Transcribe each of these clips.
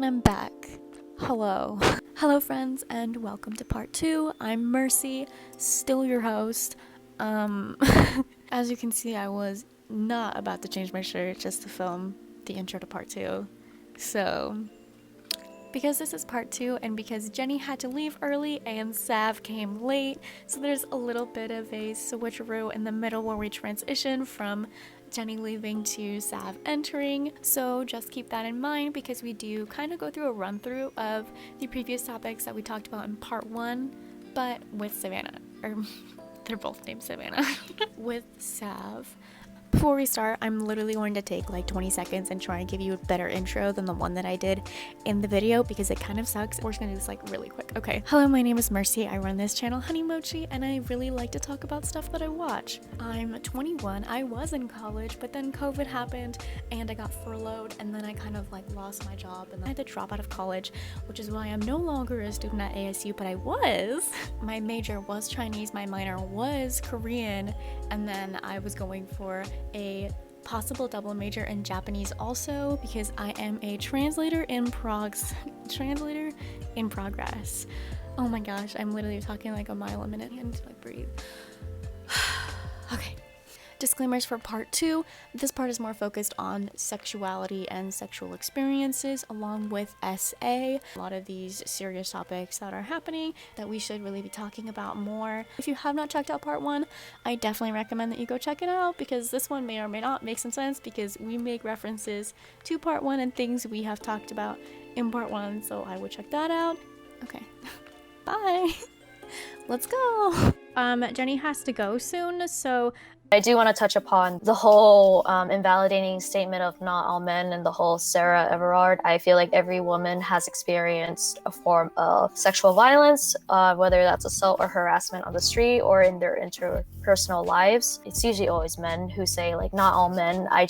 I'm back. Hello. Hello friends, and welcome to part 2. I'm Mercy, still your host. As you can see, I was not about to change my shirt just to film the intro to part 2. So, because this is part 2 and because Jenny had to leave early and Sav came late, so there's a little bit of a switcheroo in the middle where we transition from Jenny leaving to Sav entering. So just keep that in mind because we do kind of go through a run through of the previous topics that we talked about in part 1, but with Savannah, or they're both named Savannah, with Sav. Before we start, I'm literally going to take like 20 seconds and try and give you a better intro than the one that I did in the video because it kind of sucks. We're just gonna do this like really quick. Okay. Hello, my name is Mercy. I run this channel, Honey Mochi, and I really like to talk about stuff that I watch. I'm 21. I was in college, but then COVID happened and I got furloughed, and then I kind of like lost my job and then I had to drop out of college, which is why I'm no longer a student at ASU, but I was. My major was Chinese, my minor was Korean, and then I was going for a possible double major in Japanese also because I am a translator in progress. Oh my gosh, I'm literally talking like a mile a minute. I need to like breathe. Okay. Disclaimers for part 2. This part is more focused on sexuality and sexual experiences along with SA. A lot of these serious topics that are happening that we should really be talking about more. If you have not checked out part 1, I definitely recommend that you go check it out because this one may or may not make some sense because we make references to part 1 and things we have talked about in part 1, so I would check that out. Okay. Bye. Let's go. Jenny has to go soon, so I do want to touch upon the whole invalidating statement of not all men and the whole Sarah Everard. I feel like every woman has experienced a form of sexual violence, whether that's assault or harassment on the street or in their interpersonal lives. It's usually always men who say like, not all men. I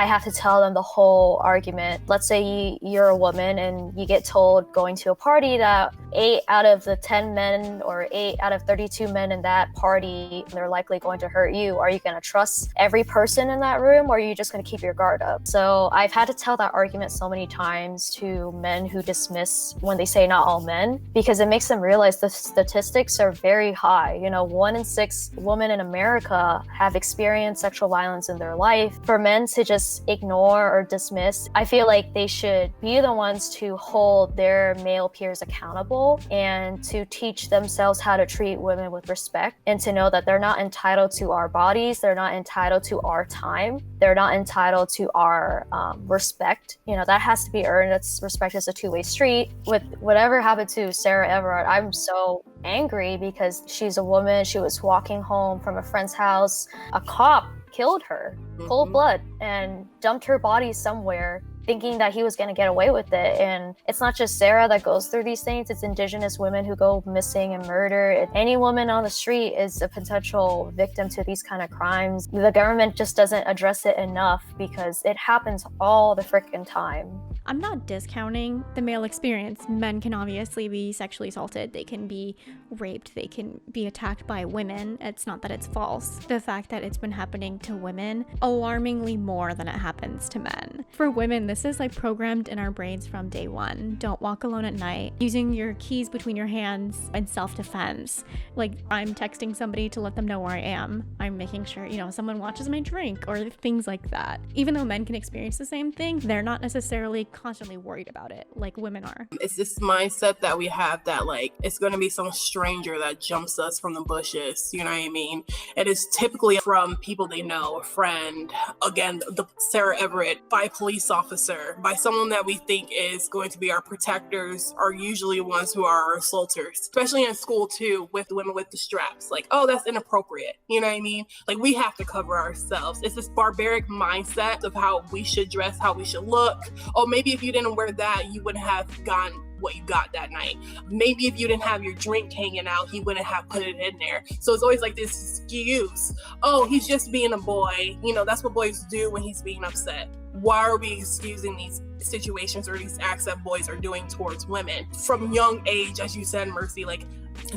have to tell them the whole argument. Let's say you're a woman and you get told going to a party that 8 out of the 10 men or 8 out of 32 men in that party, they're likely going to hurt you. Are you going to trust every person in that room, or are you just going to keep your guard up? So I've had to tell that argument so many times to men who dismiss when they say not all men, because it makes them realize the statistics are very high. 1 in 6 women in America have experienced sexual violence in their life. For men to just ignore or dismiss, I feel like they should be the ones to hold their male peers accountable and to teach themselves how to treat women with respect and to know that they're not entitled to our bodies. They're not entitled to our time. They're not entitled to our respect. That has to be earned. That's respect is a two-way street. With whatever happened to Sarah Everard, I'm so angry because she's a woman. She was walking home from a friend's house. A cop killed her, cold blood, and dumped her body somewhere, thinking that he was going to get away with it. And it's not just Sarah that goes through these things. It's Indigenous women who go missing and murder. Any woman on the street is a potential victim to these kind of crimes. The government just doesn't address it enough because it happens all the frickin' time. I'm not discounting the male experience. Men can obviously be sexually assaulted. They can be raped. They can be attacked by women. It's not that it's false. The fact that it's been happening to women alarmingly more than it happens to men. For women, this is like programmed in our brains from day one. Don't walk alone at night. Using your keys between your hands in self-defense. Like I'm texting somebody to let them know where I am. I'm making sure, someone watches my drink or things like that. Even though men can experience the same thing, they're not necessarily constantly worried about it like women are. It's this mindset that we have that like it's going to be some stranger that jumps us from the bushes, you know what I mean? It is typically from people they know, a friend, again, the Sarah Everett, by a police officer, by someone that we think is going to be our protectors, are usually ones who are our assaulters, especially in school too, with women with the straps. Like, oh, that's inappropriate, you know what I mean? Like we have to cover ourselves. It's this barbaric mindset of how we should dress, how we should look. Oh, maybe if you didn't wear that, you wouldn't have gotten what you got that night. Maybe if you didn't have your drink hanging out, he wouldn't have put it in there. So it's always like this excuse. Oh, he's just being a boy. That's what boys do when he's being upset. Why are we excusing these situations or these acts that boys are doing towards women? From young age, as you said, Mercy, like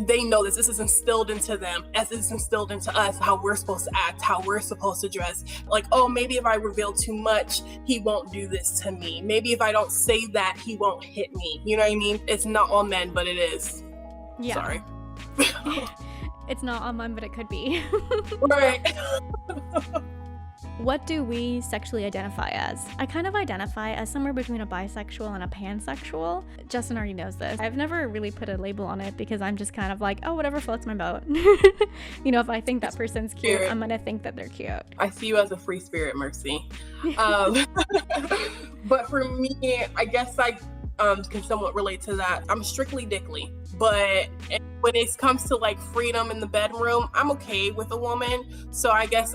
they know this is instilled into them as it's instilled into us, how we're supposed to act, how we're supposed to dress. Like, oh, maybe if I reveal too much, he won't do this to me. Maybe if I don't say that, he won't hit me. You know what I mean? It's not all men, but it is. Yeah. Sorry. It's not all men, but it could be. Right. What do we sexually identify as? I kind of identify as somewhere between a bisexual and a pansexual. Justin already knows this. I've never really put a label on it because I'm just kind of like, oh, whatever floats my boat. You know, if I think that person's cute, I'm gonna think that they're cute. I see you as a free spirit, Mercy. But for me, I guess I can somewhat relate to that. I'm strictly dickly, but when it comes to like freedom in the bedroom, I'm okay with a woman. So I guess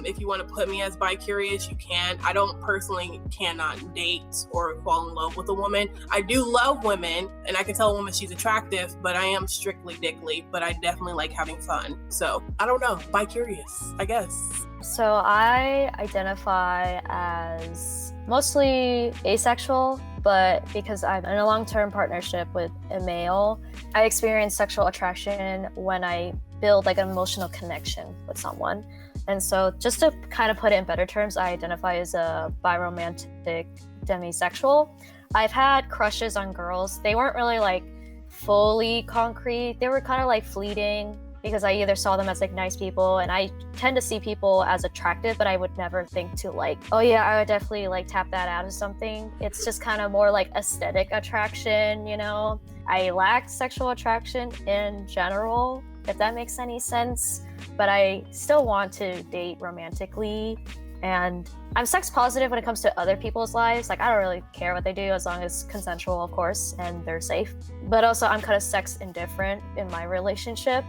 if you want to put me as bi-curious, you can. I don't personally cannot date or fall in love with a woman. I do love women, and I can tell a woman she's attractive, but I am strictly dickly, but I definitely like having fun. So I don't know, bi-curious, I guess. So I identify as mostly asexual, but because I'm in a long-term partnership with a male, I experience sexual attraction when I build like an emotional connection with someone. And so just to kind of put it in better terms, I identify as a biromantic demisexual. I've had crushes on girls. They weren't really like fully concrete. They were kind of like fleeting because I either saw them as like nice people, and I tend to see people as attractive, but I would never think to like, oh yeah, I would definitely like tap that out of something. It's just kind of more like aesthetic attraction, you know? I lack sexual attraction in general, if that makes any sense, but I still want to date romantically. And I'm sex positive when it comes to other people's lives. Like, I don't really care what they do as long as consensual, of course, and they're safe. But also I'm kind of sex indifferent in my relationship.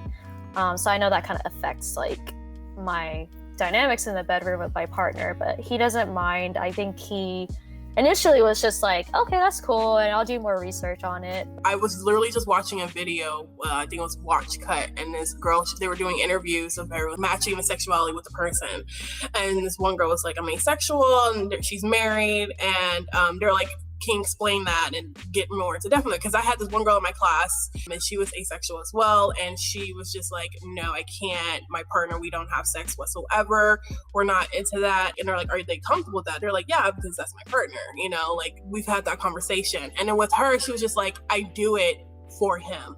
So I know that kind of affects like my dynamics in the bedroom with my partner, but he doesn't mind. I think he initially was just like, okay, that's cool, and I'll do more research on it. I was literally just watching a video, I think it was Watch Cut, and this girl, they were doing interviews of her matching the sexuality with the person. And this one girl was like, I'm asexual, and she's married, and they're like, can you explain that and get more into depth? Because I had this one girl in my class, and she was asexual as well, and she was just like, no, I can't, my partner, we don't have sex whatsoever, we're not into that. And they're like, are they comfortable with that? They're like, yeah, because that's my partner, you know, like we've had that conversation. And then with her, she was just like, I do it for him.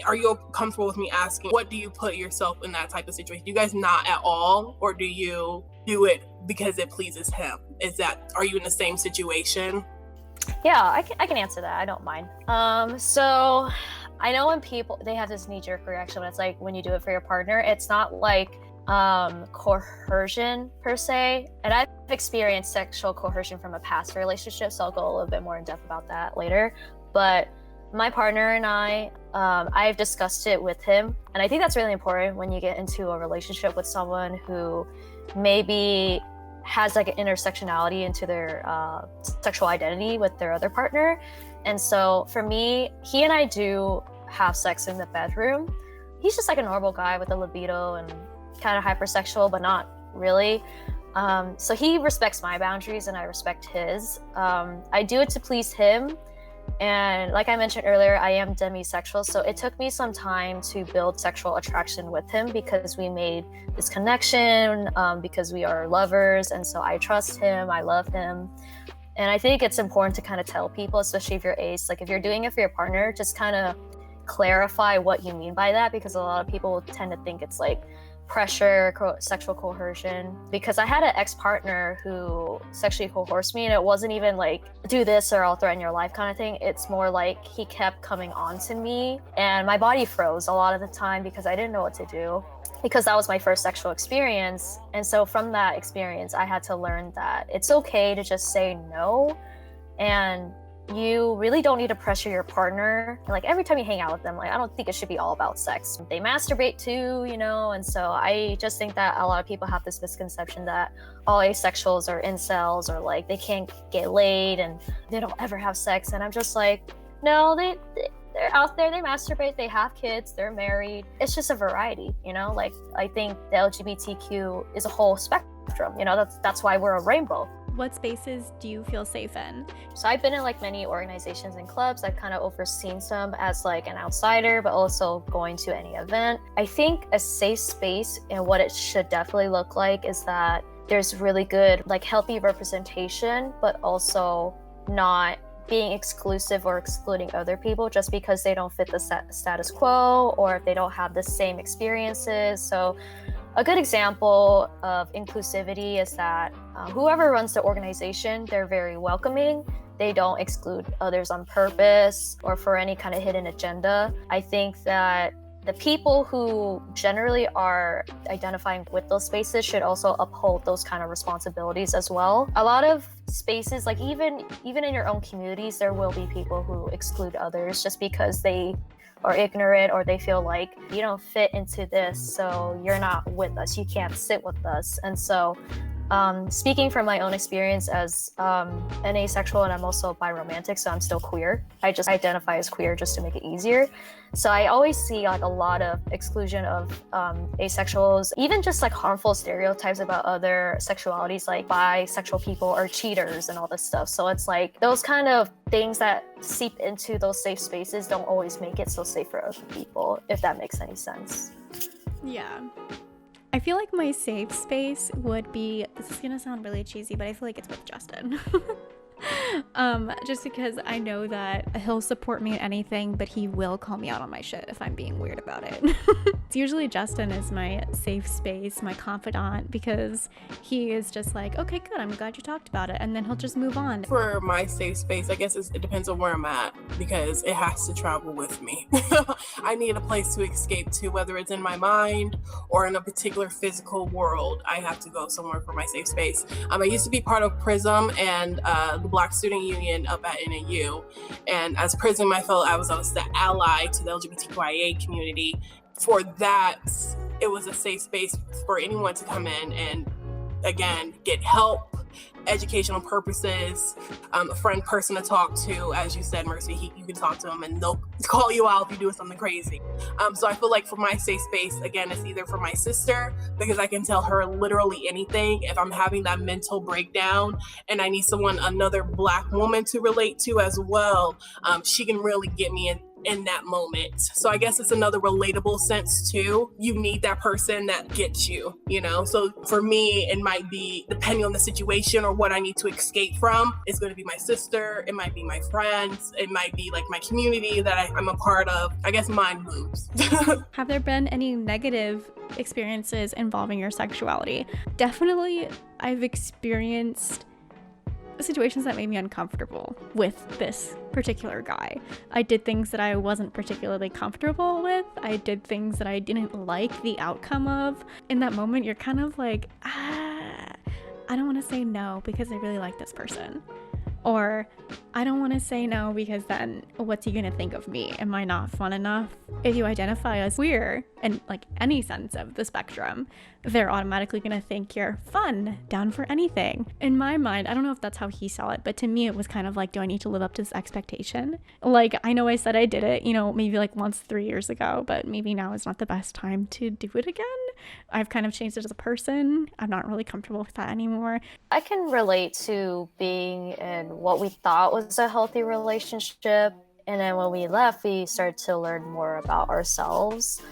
Are you comfortable with me asking, what do you put yourself in that type of situation? Do you guys not at all, or do you do it because it pleases him? Are you in the same situation? Yeah, I can answer that. I don't mind. So I know when people, they have this knee-jerk reaction when it's like, when you do it for your partner, it's not like coercion per se. And I've experienced sexual coercion from a past relationship, so I'll go a little bit more in depth about that later. But my partner and I've discussed it with him. And I think that's really important when you get into a relationship with someone who maybe has like an intersectionality into their sexual identity with their other partner. And so for me, he and I do have sex in the bedroom. He's just like a normal guy with a libido and kind of hypersexual, but not really. So he respects my boundaries and I respect his. I do it to please him. And like I mentioned earlier, I am demisexual, so it took me some time to build sexual attraction with him because we made this connection, because we are lovers, and so I trust him, I love him. And I think it's important to kind of tell people, especially if you're ace, like if you're doing it for your partner, just kind of clarify what you mean by that, because a lot of people tend to think it's like pressure, sexual coercion. Because I had an ex-partner who sexually coerced me, and it wasn't even like, do this or I'll threaten your life kind of thing. It's more like he kept coming on to me and my body froze a lot of the time because I didn't know what to do, because that was my first sexual experience. And so from that experience, I had to learn that it's okay to just say no, and you really don't need to pressure your partner. Like every time you hang out with them, like I don't think it should be all about sex. They masturbate too, you know, and so I just think that a lot of people have this misconception that all asexuals are incels, or like they can't get laid and they don't ever have sex. And I'm just like, no, they're out there, they masturbate, they have kids, they're married. It's just a variety, you know. Like I think the LGBTQ is a whole spectrum, you know. That's why we're a rainbow. What spaces do you feel safe in? So I've been in like many organizations and clubs. I've kind of overseen some as like an outsider, but also going to any event. I think a safe space and what it should definitely look like is that there's really good, like healthy representation, but also not being exclusive or excluding other people just because they don't fit the status quo or if they don't have the same experiences. So a good example of inclusivity is that whoever runs the organization, they're very welcoming. They don't exclude others on purpose or for any kind of hidden agenda. I think that the people who generally are identifying with those spaces should also uphold those kind of responsibilities as well. A lot of spaces, like even in your own communities, there will be people who exclude others just because they are ignorant or they feel like you don't fit into this, so you're not with us, you can't sit with us. And so speaking from my own experience as an asexual, and I'm also biromantic, so I'm still queer. I just identify as queer just to make it easier. So I always see like a lot of exclusion of asexuals, even just like harmful stereotypes about other sexualities, like bisexual people are cheaters and all this stuff. So it's like those kind of things that seep into those safe spaces don't always make it so safe for other people, if that makes any sense. Yeah. I feel like my safe space would be, this is gonna sound really cheesy, but I feel like it's with Justin. Just because I know that he'll support me in anything, but he will call me out on my shit if I'm being weird about it. It's usually Justin is my safe space, my confidant, because he is just like, okay, good, I'm glad you talked about it, and then he'll just move on. For my safe space, I guess it depends on where I'm at, because it has to travel with me. I need a place to escape to, whether it's in my mind or in a particular physical world. I have to go somewhere for my safe space. I used to be part of PRISM and the Black Student Union up at NAU, and as PRISM, I felt I was the ally to the LGBTQIA community. For that, it was a safe space for anyone to come in and, again, get help, educational purposes, a friend person to talk to. As you said, Mercy, you can talk to them and they'll call you out if you're doing something crazy. So I feel like for my safe space, again, it's either for my sister, because I can tell her literally anything. If I'm having that mental breakdown and I need another Black woman to relate to as well, she can really get me in that moment. So I guess it's another relatable sense too. You need that person that gets you, So for me, it might be, depending on the situation or what I need to escape from, it's going to be my sister, it might be my friends, it might be like my community that I'm a part of. I guess mine moves. Have there been any negative experiences involving your sexuality? Definitely, I've experienced situations that made me uncomfortable with this particular guy. I did things that I wasn't particularly comfortable with. I did things that I didn't like the outcome of. In that moment, you're kind of like, I don't want to say no because I really like this person. Or I don't want to say no because then what's he gonna think of me? Am I not fun enough? If you identify as queer in like any sense of the spectrum, they're automatically gonna think you're fun, down for anything. In my mind, I don't know if that's how he saw it, but to me it was kind of like, do I need to live up to this expectation? Like, I know I said I did it, maybe like once 3 years ago, but maybe now is not the best time to do it again. I've kind of changed it as a person. I'm not really comfortable with that anymore. I can relate to being in what we thought was a healthy relationship, and then when we left, we started to learn more about ourselves.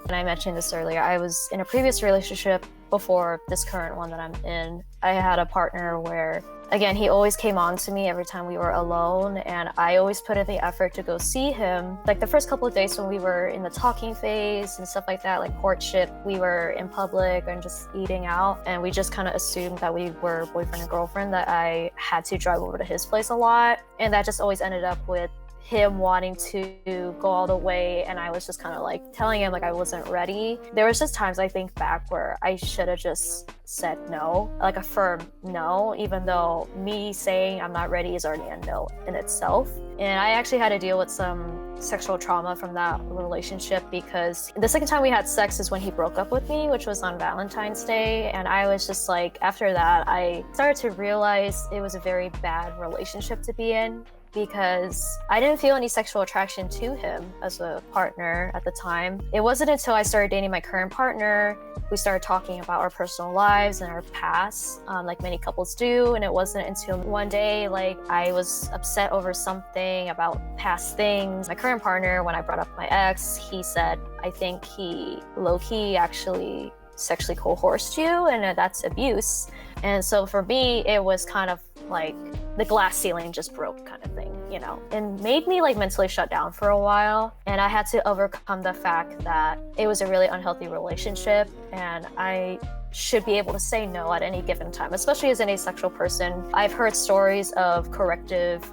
And I mentioned this earlier, I was in a previous relationship before this current one that I'm in. I had a partner where, again, he always came on to me every time we were alone, and I always put in the effort to go see him. Like the first couple of days when we were in the talking phase and stuff like that, like courtship, we were in public and just eating out, and we just kind of assumed that we were boyfriend and girlfriend, that I had to drive over to his place a lot, and that just always ended up with him wanting to go all the way, and I was just kind of like telling him like I wasn't ready. There was just times I think back where I should have just said no, like a firm no, even though me saying I'm not ready is already a no in itself. And I actually had to deal with some sexual trauma from that relationship, because the second time we had sex is when he broke up with me, which was on Valentine's Day. And I was just like, after that, I started to realize it was a very bad relationship to be in. because I didn't feel any sexual attraction to him as a partner at the time. It wasn't until I started dating my current partner, we started talking about our personal lives and our past, like many couples do. And it wasn't until one day, like, I was upset over something about past things. My current partner, when I brought up my ex, he said, I think he low-key actually sexually coerced you, and that's abuse. And so for me, it was kind of like the glass ceiling just broke kind of thing, you know, and made me like mentally shut down for a while. And I had to overcome the fact that it was a really unhealthy relationship, and I should be able to say no at any given time, especially as an asexual person. I've heard stories of corrective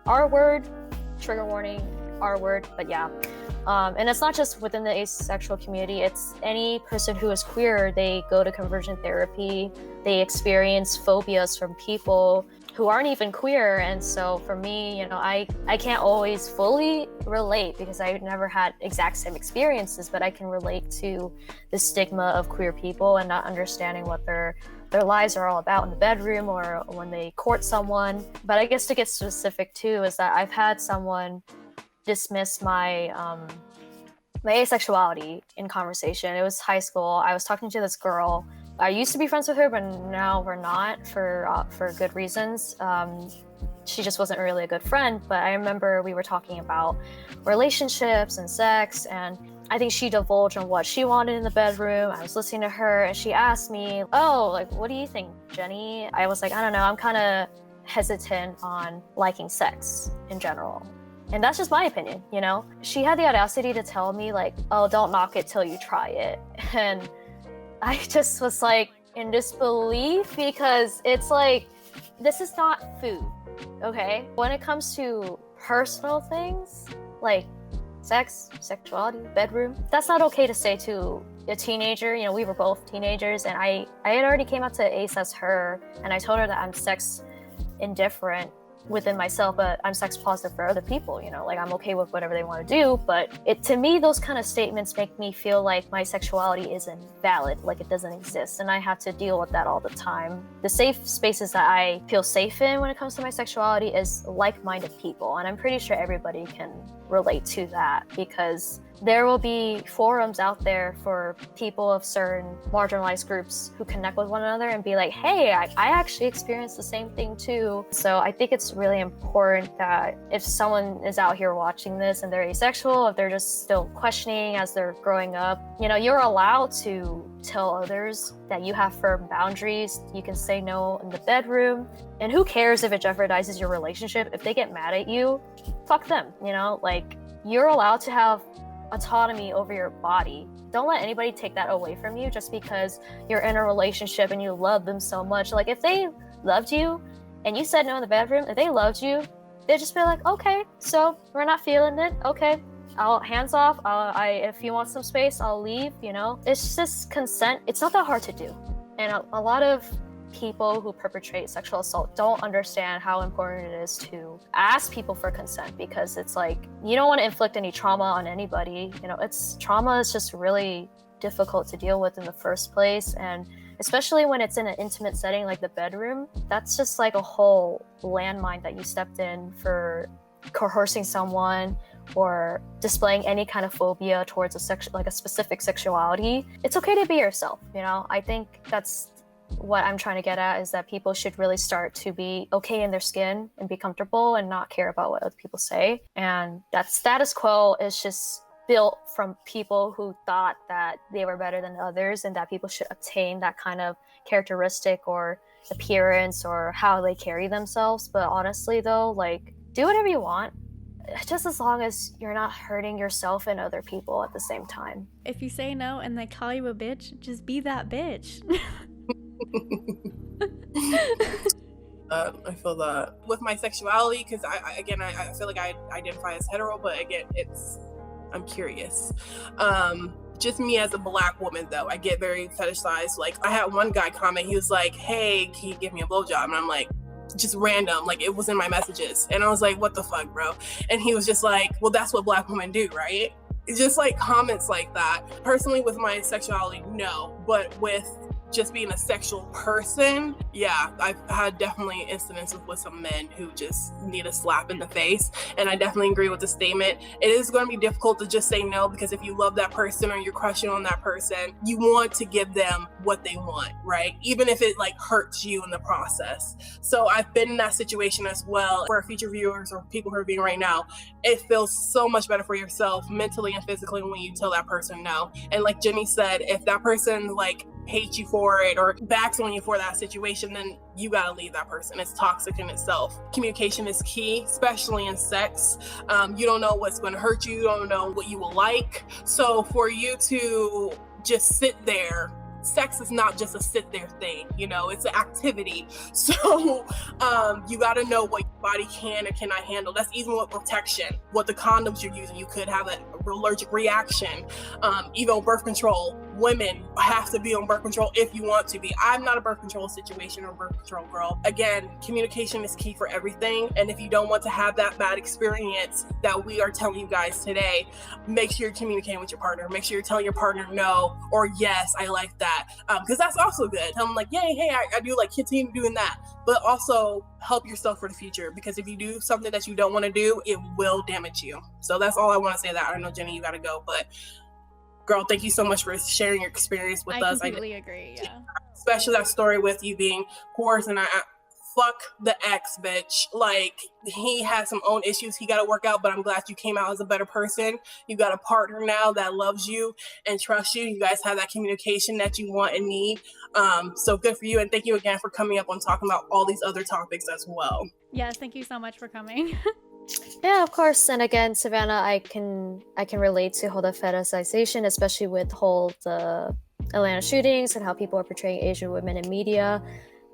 R word, trigger warning, R word, but yeah. And it's not just within the asexual community, it's any person who is queer. They go to conversion therapy, they experience phobias from people who aren't even queer. And so for me, you know, I can't always fully relate because I never had exact same experiences, but I can relate to the stigma of queer people and not understanding what their lives are all about in the bedroom or when they court someone. But I guess to get specific too, is that I've had someone dismiss my my asexuality in conversation. It was high school. I was talking to this girl. I used to be friends with her, but now we're not for good reasons. She just wasn't really a good friend. But I remember we were talking about relationships and sex, and I think she divulged on what she wanted in the bedroom. I was listening to her, and she asked me, "Oh, like, what do you think, Jenny?" I was like, "I don't know. I'm kind of hesitant on liking sex in general." And that's just my opinion, you know? She had the audacity to tell me like, "Oh, don't knock it till you try it." And I just was like in disbelief, because it's like, this is not food, okay? When it comes to personal things like sex, sexuality, bedroom, that's not okay to say to a teenager. You know, we were both teenagers, and I had already came out to Ace as her, and I told her that I'm sex indifferent within myself, but I'm sex positive for other people, you know, like I'm okay with whatever they want to do. But to me, those kind of statements make me feel like my sexuality isn't valid, like it doesn't exist, and I have to deal with that all the time. The safe spaces that I feel safe in when it comes to my sexuality is like-minded people, and I'm pretty sure everybody can relate to that, because there will be forums out there for people of certain marginalized groups who connect with one another and be like, hey, I actually experienced the same thing too. So I think it's really important that if someone is out here watching this and they're asexual, if they're just still questioning as they're growing up, you know, you're allowed to tell others that you have firm boundaries. You can say no in the bedroom. And who cares if it jeopardizes your relationship? If they get mad at you, fuck them, you know? Like, you're allowed to have autonomy over your body. Don't let anybody take that away from you just because you're in a relationship and you love them so much. Like, if they loved you and you said no in the bedroom, if they loved you, they'd just be like, okay, so we're not feeling it. Okay, I'll hands off. If you want some space, I'll leave, you know? It's just consent. It's not that hard to do. And a lot of people who perpetrate sexual assault don't understand how important it is to ask people for consent, because it's like, you don't want to inflict any trauma on anybody. You know, trauma is just really difficult to deal with in the first place. And especially when it's in an intimate setting like the bedroom, that's just like a whole landmine that you stepped in for coercing someone or displaying any kind of phobia towards a specific sexuality. It's okay to be yourself, you know? I think that's what I'm trying to get at, is that people should really start to be okay in their skin and be comfortable and not care about what other people say. And that status quo is just built from people who thought that they were better than others and that people should obtain that kind of characteristic or appearance or how they carry themselves. But honestly though, like, do whatever you want, just as long as you're not hurting yourself and other people at the same time. If you say no and they call you a bitch, just be that bitch. I feel that with my sexuality, because I feel like I identify as hetero, but again, I'm curious. Just me as a Black woman though, I get very fetishized. Like, I had one guy comment, he was like, hey, can you give me a blowjob? And I'm like, just random, like it was in my messages, and I was like, what the fuck, bro? And he was just like, well, that's what Black women do, right? It's just like comments like that. Personally, with my sexuality, no, but with just being a sexual person, yeah, I've had definitely incidences with some men who just need a slap in the face. And I definitely agree with the statement. It is going to be difficult to just say no, because if you love that person or you're crushing on that person, you want to give them what they want, right? Even if it like hurts you in the process. So I've been in that situation as well. For our future viewers or people who are viewing right now, it feels so much better for yourself mentally and physically when you tell that person no. And like Jenny said, if that person like hates you for it or backs on you for that situation, then you gotta leave that person. It's toxic in itself. Communication is key, especially in sex. You don't know what's going to hurt you. You don't know what you will like. So for you to just sit there, sex is not just a sit there thing, you know, it's an activity. So you got to know what your body can or cannot handle. That's even with protection, what the condoms you're using. You could have an allergic reaction. Even birth control, women have to be on birth control if you want to be. I'm not a birth control situation or birth control girl. Again, communication is key for everything. And if you don't want to have that bad experience that we are telling you guys today, make sure you're communicating with your partner. Make sure you're telling your partner no or yes, I like that. Because that's also good. Tell them like, yay, hey, I do like continue doing that. But also help yourself for the future, because if you do something that you don't want to do, it will damage you. So that's all I want to say. That I know, Jenny, you got to go, but girl, thank you so much for sharing your experience with us. I completely agree, yeah. Especially that story with you being coerced, and I fuck the ex, bitch. Like, he had some own issues he got to work out, but I'm glad you came out as a better person. You got a partner now that loves you and trusts you. You guys have that communication that you want and need. So good for you, and thank you again for coming up and talking about all these other topics as well. Yes, thank you so much for coming. Yeah, of course. And again, Savannah, I can relate to whole the fetishization, especially with the Atlanta shootings and how people are portraying Asian women in media.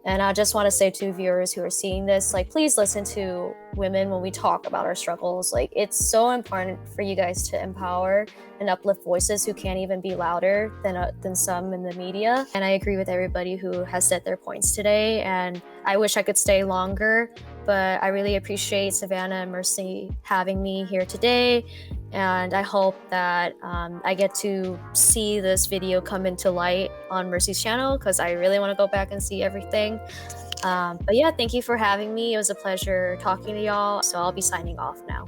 And I just want to say to viewers who are seeing this, like, please listen to women when we talk about our struggles. Like, it's so important for you guys to empower and uplift voices who can't even be louder than some in the media. And I agree with everybody who has said their points today. And I wish I could stay longer, but I really appreciate Savannah and Mercy having me here today. And I hope that I get to see this video come into light on Mercy's channel, because I really want to go back and see everything. But yeah, thank you for having me. It was a pleasure talking to y'all. So I'll be signing off now.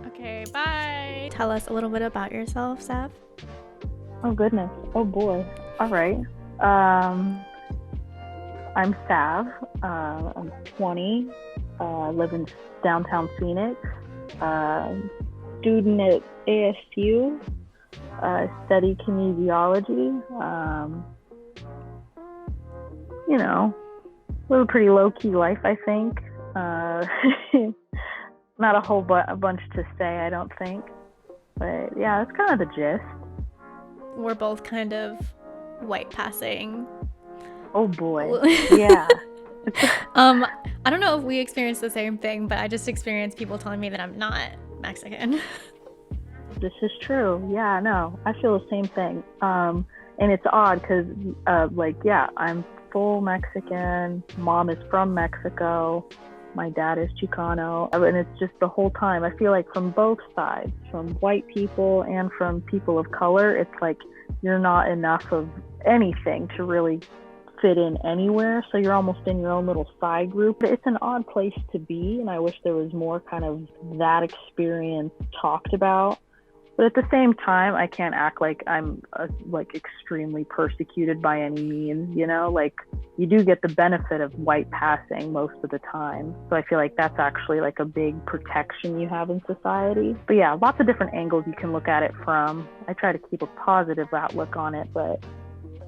Okay, bye. Tell us a little bit about yourself, Sav. Oh, goodness. Oh, boy. All right. I'm Sav. I'm 20. Live in downtown Phoenix. Student at ASU, study kinesiology. You know, live a pretty low-key life, I think. Not a whole bunch to say, I don't think. But yeah, that's kind of the gist. We're both kind of white passing. Oh boy, yeah. I don't know if we experienced the same thing, but I just experienced people telling me that I'm not Mexican. This is true. Yeah, no, I feel the same thing. And it's odd because, I'm full Mexican. Mom is from Mexico. My dad is Chicano. And it's just the whole time. I feel like from both sides, from white people and from people of color, it's like you're not enough of anything to really fit in anywhere. So you're almost in your own little side group. It's an odd place to be. And I wish there was more kind of that experience talked about. But at the same time, I can't act like I'm extremely persecuted by any means, you know? Like, you do get the benefit of white passing most of the time. So I feel like that's actually like a big protection you have in society. But yeah, lots of different angles you can look at it from. I try to keep a positive outlook on it, but,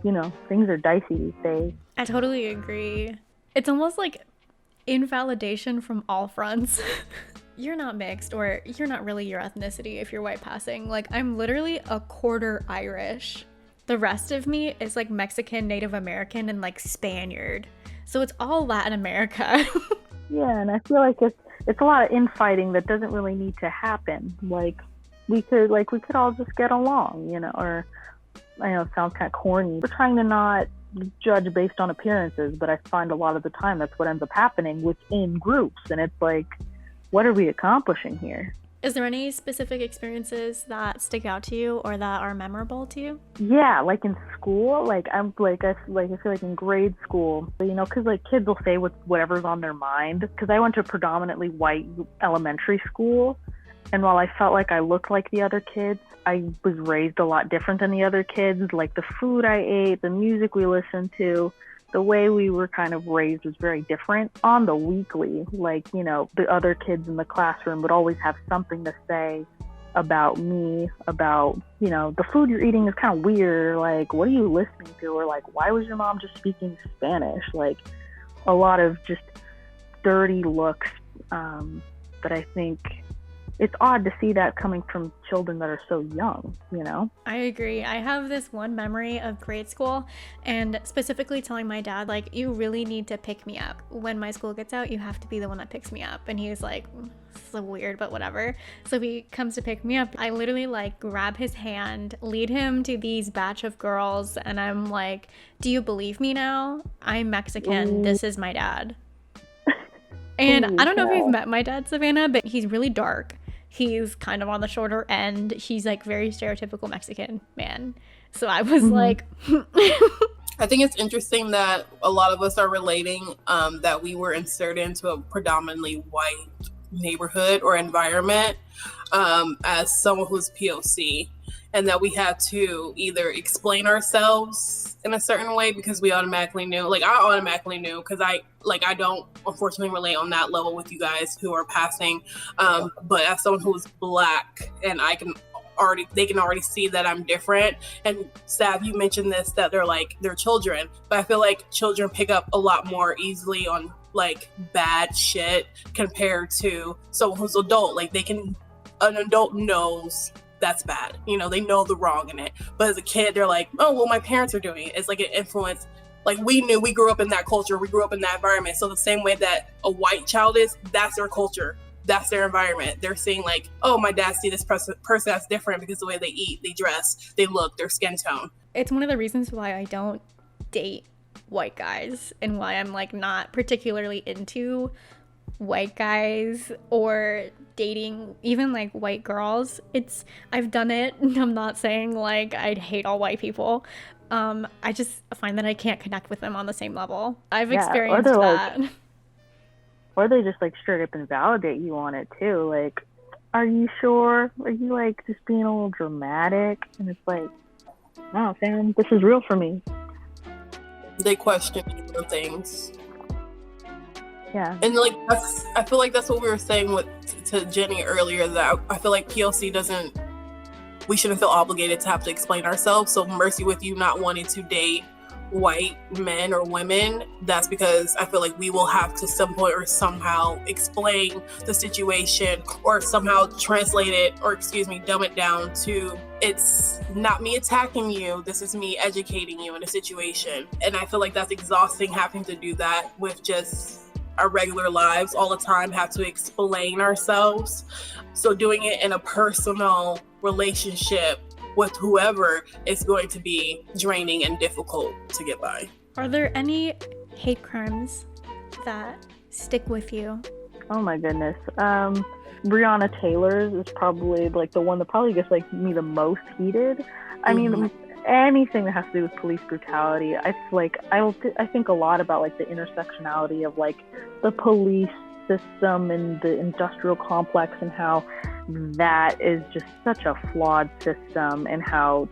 you know, things are dicey these days. I totally agree. It's almost like invalidation from all fronts. You're not mixed, or you're not really your ethnicity if you're white passing. Like, I'm literally a quarter Irish. The rest of me is like Mexican, Native American, and like Spaniard. So it's all Latin America. Yeah, and I feel like it's a lot of infighting that doesn't really need to happen. Like, we could all just get along, you know, or I know it sounds kind of corny. We're trying to not judge based on appearances, but I find a lot of the time that's what ends up happening within groups. And it's like, what are we accomplishing here? Is there any specific experiences that stick out to you or that are memorable to you? Yeah, like in school, like I feel like in grade school, you know, because like kids will say whatever's on their mind. Because I went to a predominantly white elementary school, and while I felt like I looked like the other kids, I was raised a lot different than the other kids. Like the food I ate, the music we listened to, the way we were kind of raised was very different. On the weekly, like, you know, the other kids in the classroom would always have something to say about me, about, you know, the food you're eating is kind of weird, like, what are you listening to, or like, why was your mom just speaking Spanish? Like, a lot of just dirty looks that I think it's odd to see that coming from children that are so young, you know? I agree. I have this one memory of grade school, and specifically telling my dad, like, you really need to pick me up. When my school gets out, you have to be the one that picks me up. And he was like, so weird, but whatever. So he comes to pick me up. I literally like grab his hand, lead him to these batch of girls, and I'm like, do you believe me now? I'm Mexican. This is my dad. And I don't know if you've met my dad, Savannah, but he's really dark. He's kind of on the shorter end. He's like very stereotypical Mexican man. So I was like... I think it's interesting that a lot of us are relating that we were inserted into a predominantly white neighborhood or environment as someone who's POC, and that we had to either explain ourselves in a certain way because we automatically knew. Like, I automatically knew because I don't unfortunately relate on that level with you guys who are passing, but as someone who's Black, and they can already see that I'm different. And Sav, you mentioned this, that they're children, but I feel like children pick up a lot more easily on like bad shit compared to someone who's adult. Like an adult knows that's bad, you know, they know the wrong in it, but as a kid they're like, oh well, my parents are doing it. It's like an influence. Like, we grew up in that culture, we grew up in that environment. So the same way that a white child is, that's their culture, that's their environment. They're seeing like, oh, my dad see this person that's different because the way they eat, they dress, they look, their skin tone. It's one of the reasons why I don't date white guys, and why I'm like not particularly into white guys or dating even like white girls. I've done it. I'm not saying like I'd hate all white people. I just find that I can't connect with them on the same level. I've experienced that. Like, or they just like straight up invalidate you on it too. Like, are you sure? Are you like just being a little dramatic? And it's like, no, fam, this is real for me. They question things. Yeah. And like, I feel like that's what we were saying to Jenny earlier, that I feel like POC we shouldn't feel obligated to have to explain ourselves. So Mercy, with you not wanting to date white men or women, that's because I feel like we will have to some point or somehow explain the situation, or somehow translate it, or dumb it down to, it's not me attacking you, this is me educating you in a situation. And I feel like that's exhausting, having to do that with just our regular lives all the time, have to explain ourselves. So doing it in a personal relationship with whoever is going to be draining and difficult to get by. Are there any hate crimes that stick with you? Oh my goodness. Breonna Taylor's is probably like the one that probably gets like me the most heated. I mean, anything that has to do with police brutality, I think a lot about like the intersectionality of like the police system and the industrial complex, and how that is just such a flawed system, and how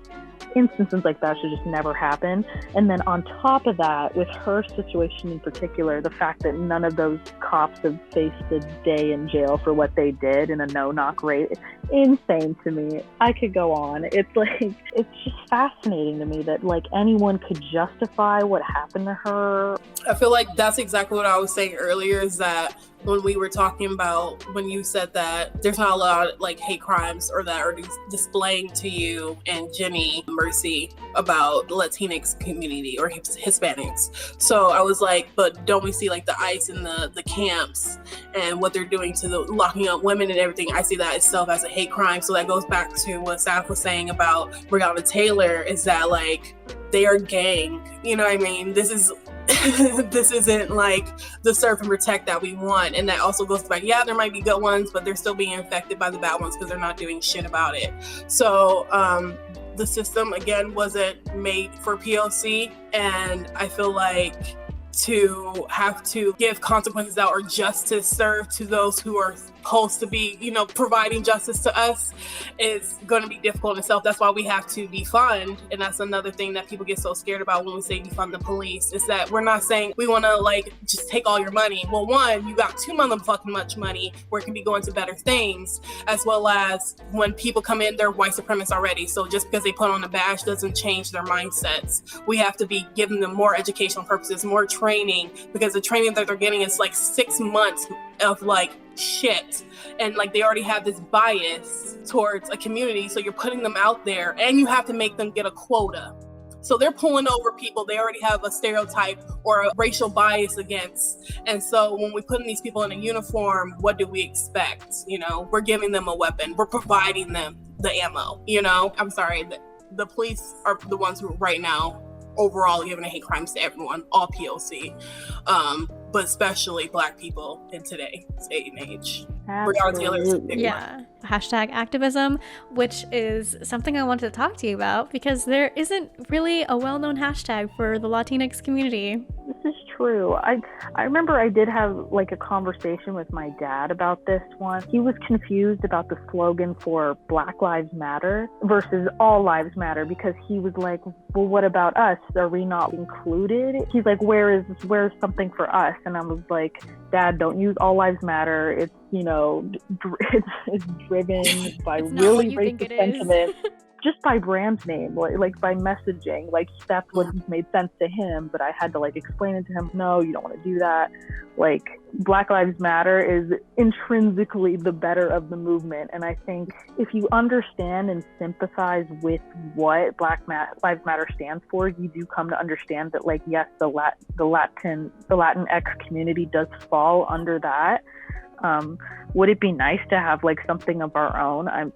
instances like that should just never happen. And then on top of that, with her situation in particular, the fact that none of those cops have faced a day in jail for what they did in a no-knock raid, it's insane to me. I could go on. It's like, it's just fascinating to me that like anyone could justify what happened to her. I feel like that's exactly what I was saying earlier, is that when we were talking about, when you said that there's not a lot of like hate crimes or that are displaying to you and Jenny, Mercy, about the Latinx community or Hispanics. So I was like, but don't we see like the ICE in the camps and what they're doing to the locking up women and everything? I see that itself as a hate crime. So that goes back to what Saf was saying about Breonna Taylor, is that like they are gang, you know what I mean? This isn't like the serve and protect that we want. And that also goes back, yeah, there might be good ones, but they're still being infected by the bad ones because they're not doing shit about it. So the system, again, wasn't made for POC. And I feel like to have to give consequences out or justice served to those who are supposed to be, providing justice to us is going to be difficult in itself. That's why we have to defund. And that's another thing that people get so scared about when we say defund the police, is that we're not saying we want to just take all your money. Well, one, you got too motherfucking much money where it can be going to better things, as well as when people come in, they're white supremacists already. So just because they put on a badge doesn't change their mindsets. We have to be giving them more educational purposes, more training, because the training that they're getting is 6 months of shit, and they already have this bias towards a community, so you're putting them out there and you have to make them get a quota. So they're pulling over people they already have a stereotype or a racial bias against. And so when we put these people in a uniform, what do we expect? We're giving them a weapon, we're providing them the ammo. I'm sorry, the police are the ones who right now overall giving hate crimes to everyone, all POC, but especially Black people in today's day and age. Yeah. Hashtag activism, which is something I wanted to talk to you about because there isn't really a well-known hashtag for the Latinx community. This is true. I remember I did have a conversation with my dad about this one. He was confused about the slogan for Black Lives Matter versus All Lives Matter, because he was like, well, what about us? Are we not included? He's like, where's something for us? And I was like, Dad, don't use All Lives Matter. It's it's driven by really racist sentiment. Just by brand name, like by messaging, that's what made sense to him. But I had to explain it to him. No, you don't want to do that. Black Lives Matter is intrinsically the better of the movement. And I think if you understand and sympathize with what Lives Matter stands for, you do come to understand that yes, the Latinx community does fall under that. Would it be nice to have something of our own? I'm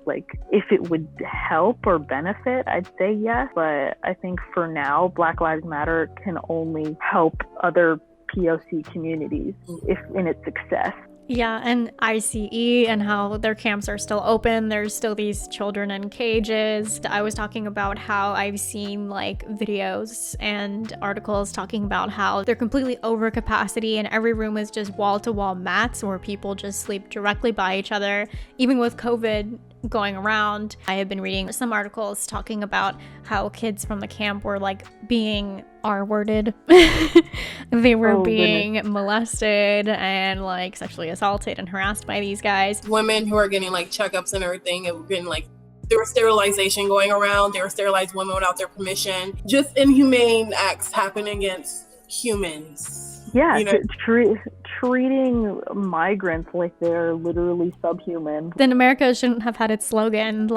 if it would help or benefit, I'd say yes. But I think for now, Black Lives Matter can only help other POC communities if in its success. Yeah, and ICE and how their camps are still open. There's still these children in cages. I was talking about how I've seen videos and articles talking about how they're completely over capacity and every room is just wall-to-wall mats where people just sleep directly by each other. Even with COVID going around, I have been reading some articles talking about how kids from the camp were being R-worded. They were being molested and sexually assaulted and harassed by these guys. Women who are getting checkups and everything, and getting there was sterilization going around. They were sterilized women without their permission. Just inhumane acts happen against humans. Yeah, treating migrants like they're literally subhuman. Then America shouldn't have had its slogan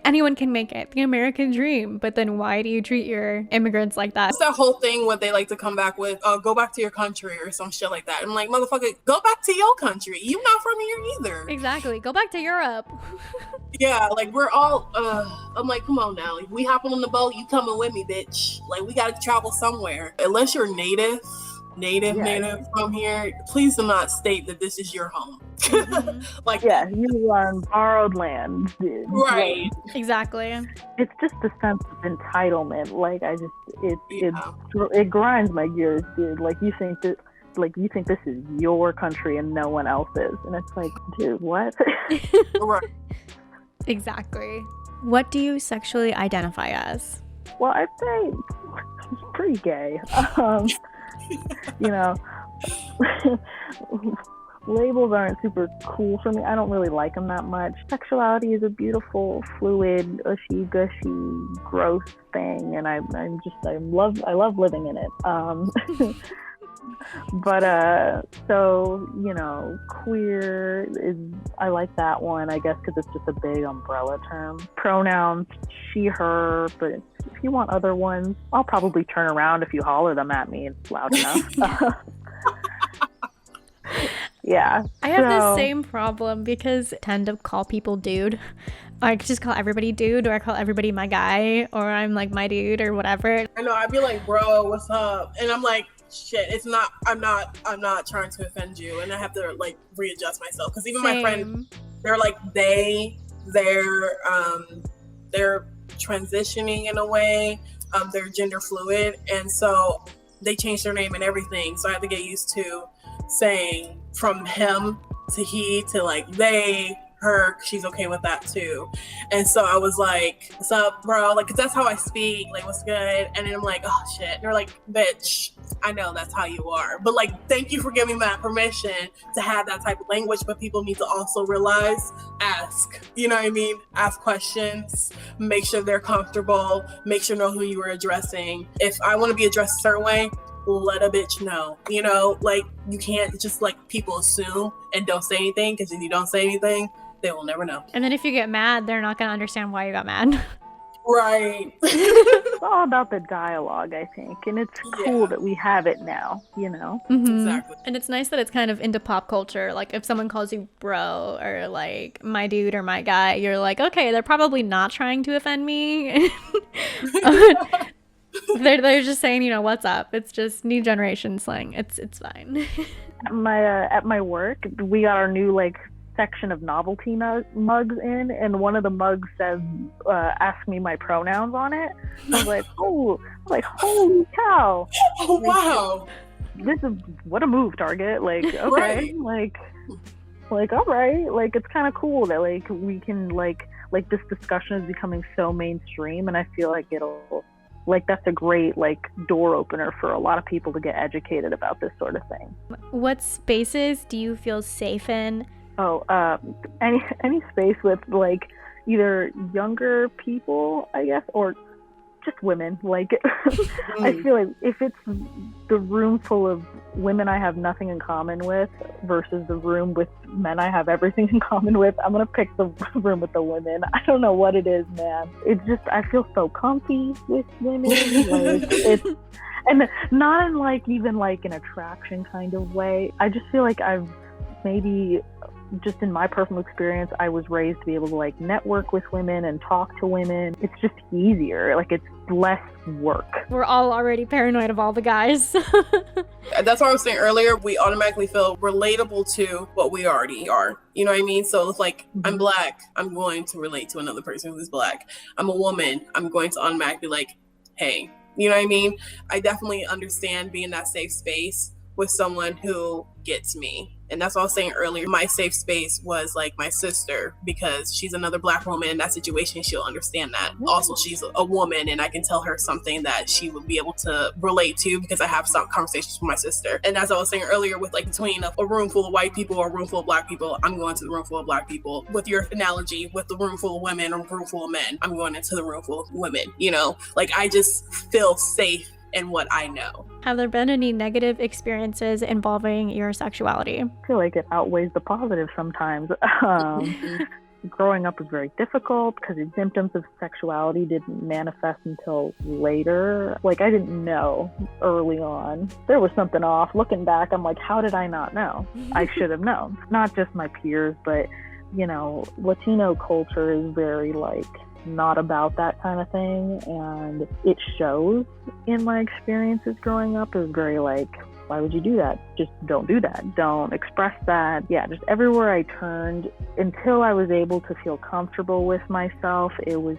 anyone can make it, the American dream. But then why do you treat your immigrants like that? It's that whole thing what they like to come back with, go back to your country or some shit like that. I'm like, motherfucker, go back to your country. You not from here either. Exactly. Go back to Europe. Yeah, we're all I'm like, come on now. We hopping on the boat, you coming with me, bitch. We gotta travel somewhere. Unless you're native from here, please do not state that this is your home. Mm-hmm. You are on borrowed land, dude. Right. Exactly. It's just a sense of entitlement. It grinds my gears, dude. You think this is your country and no one else's, and it's dude, what? Right. Exactly. What do you sexually identify as? Well, I'd say pretty gay. Labels aren't super cool for me. I don't really like them that much. Sexuality is a beautiful, fluid, ushy-gushy, gross thing, and I love living in it. But queer is, I like that one, I guess, because it's just a big umbrella term. Pronouns, she, her, but if you want other ones, I'll probably turn around if you holler them at me. It's loud enough. Yeah. I have the same problem because I tend to call people dude. Or I could just call everybody dude, or I call everybody my guy, or I'm my dude, or whatever. I know, I'd be like, bro, what's up? And I'm like, shit, it's not, I'm not trying to offend you. And I have to readjust myself. Because even my friends, they're like, they, they're transitioning in a way. They're gender fluid, and so they changed their name and everything. So I had to get used to saying from him to he to like they, her. She's okay with that too. And so I was like, "What's up, bro?" Like, 'cause that's how I speak. Like, "What's good?" And then I'm like, "Oh shit." And they're like, "Bitch, I know that's how you are, but like, thank you for giving that permission to have that type of language." But people need to also realize, ask, you know what I mean? Ask questions, make sure they're comfortable, make sure know who you are addressing. If I want to be addressed a certain way, let a bitch know, you know, like you can't just like people assume and don't say anything, because if you don't say anything, they will never know. And then if you get mad, they're not going to understand why you got mad. Right. It's all about the dialogue, I think, and it's cool that we have it now, you know? Mm-hmm. Exactly. And it's nice that it's kind of into pop culture. Like if someone calls you bro or like my dude or my guy, you're like, okay, they're probably not trying to offend me. They're just saying, you know, what's up. It's just new generation slang. It's fine. At my work, we got our new like section of novelty mugs in, and one of the mugs says "ask me my pronouns" on it. I was like, holy cow! Oh wow! This is what a move, Target. Like, okay, Right. like all right, like it's kind of cool that like we can like this discussion is becoming so mainstream, and I feel like it'll. Like, that's a great, like, door opener for a lot of people to get educated about this sort of thing. What spaces do you feel safe in? Oh, any space with, like, either younger people, I guess, or just women. Like, I feel like if it's the room full of women I have nothing in common with versus the room with men I have everything in common with, I'm gonna pick the room with the women. I don't know what it is, man. It's just, I feel so comfy with women. Like, it's, and not in like even like an attraction kind of way. I just feel like I've maybe just in my personal experience, I was raised to be able to like network with women and talk to women. It's just easier. Like, it's less work. We're all already paranoid of all the guys. That's what I was saying earlier. We automatically feel relatable to what we already are. You know what I mean? So it's like, I'm black, I'm going to relate to another person who's black. I'm a woman, I'm going to automatically like, hey, you know what I mean? I definitely understand being in that safe space with someone who gets me. And that's what I was saying earlier. My safe space was like my sister, because she's another black woman in that situation. She'll understand that. Also, she's a woman, and I can tell her something that she would be able to relate to because I have some conversations with my sister. And as I was saying earlier, with like between a room full of white people or a room full of black people, I'm going to the room full of black people. With your analogy, with the room full of women or room full of men, I'm going into the room full of women. You know, like I just feel safe in what I know. Have there been any negative experiences involving your sexuality? I feel like it outweighs the positive sometimes. Growing up was very difficult because the symptoms of sexuality didn't manifest until later. Like, I didn't know early on. There was something off. Looking back, I'm like, how did I not know? I should have known. Not just my peers, but, you know, Latino culture is very, like, not about that kind of thing, and it shows in my experiences growing up. It was very like, why would you do that? Just don't do that. Don't express that. Yeah, just everywhere I turned, until I was able to feel comfortable with myself, it was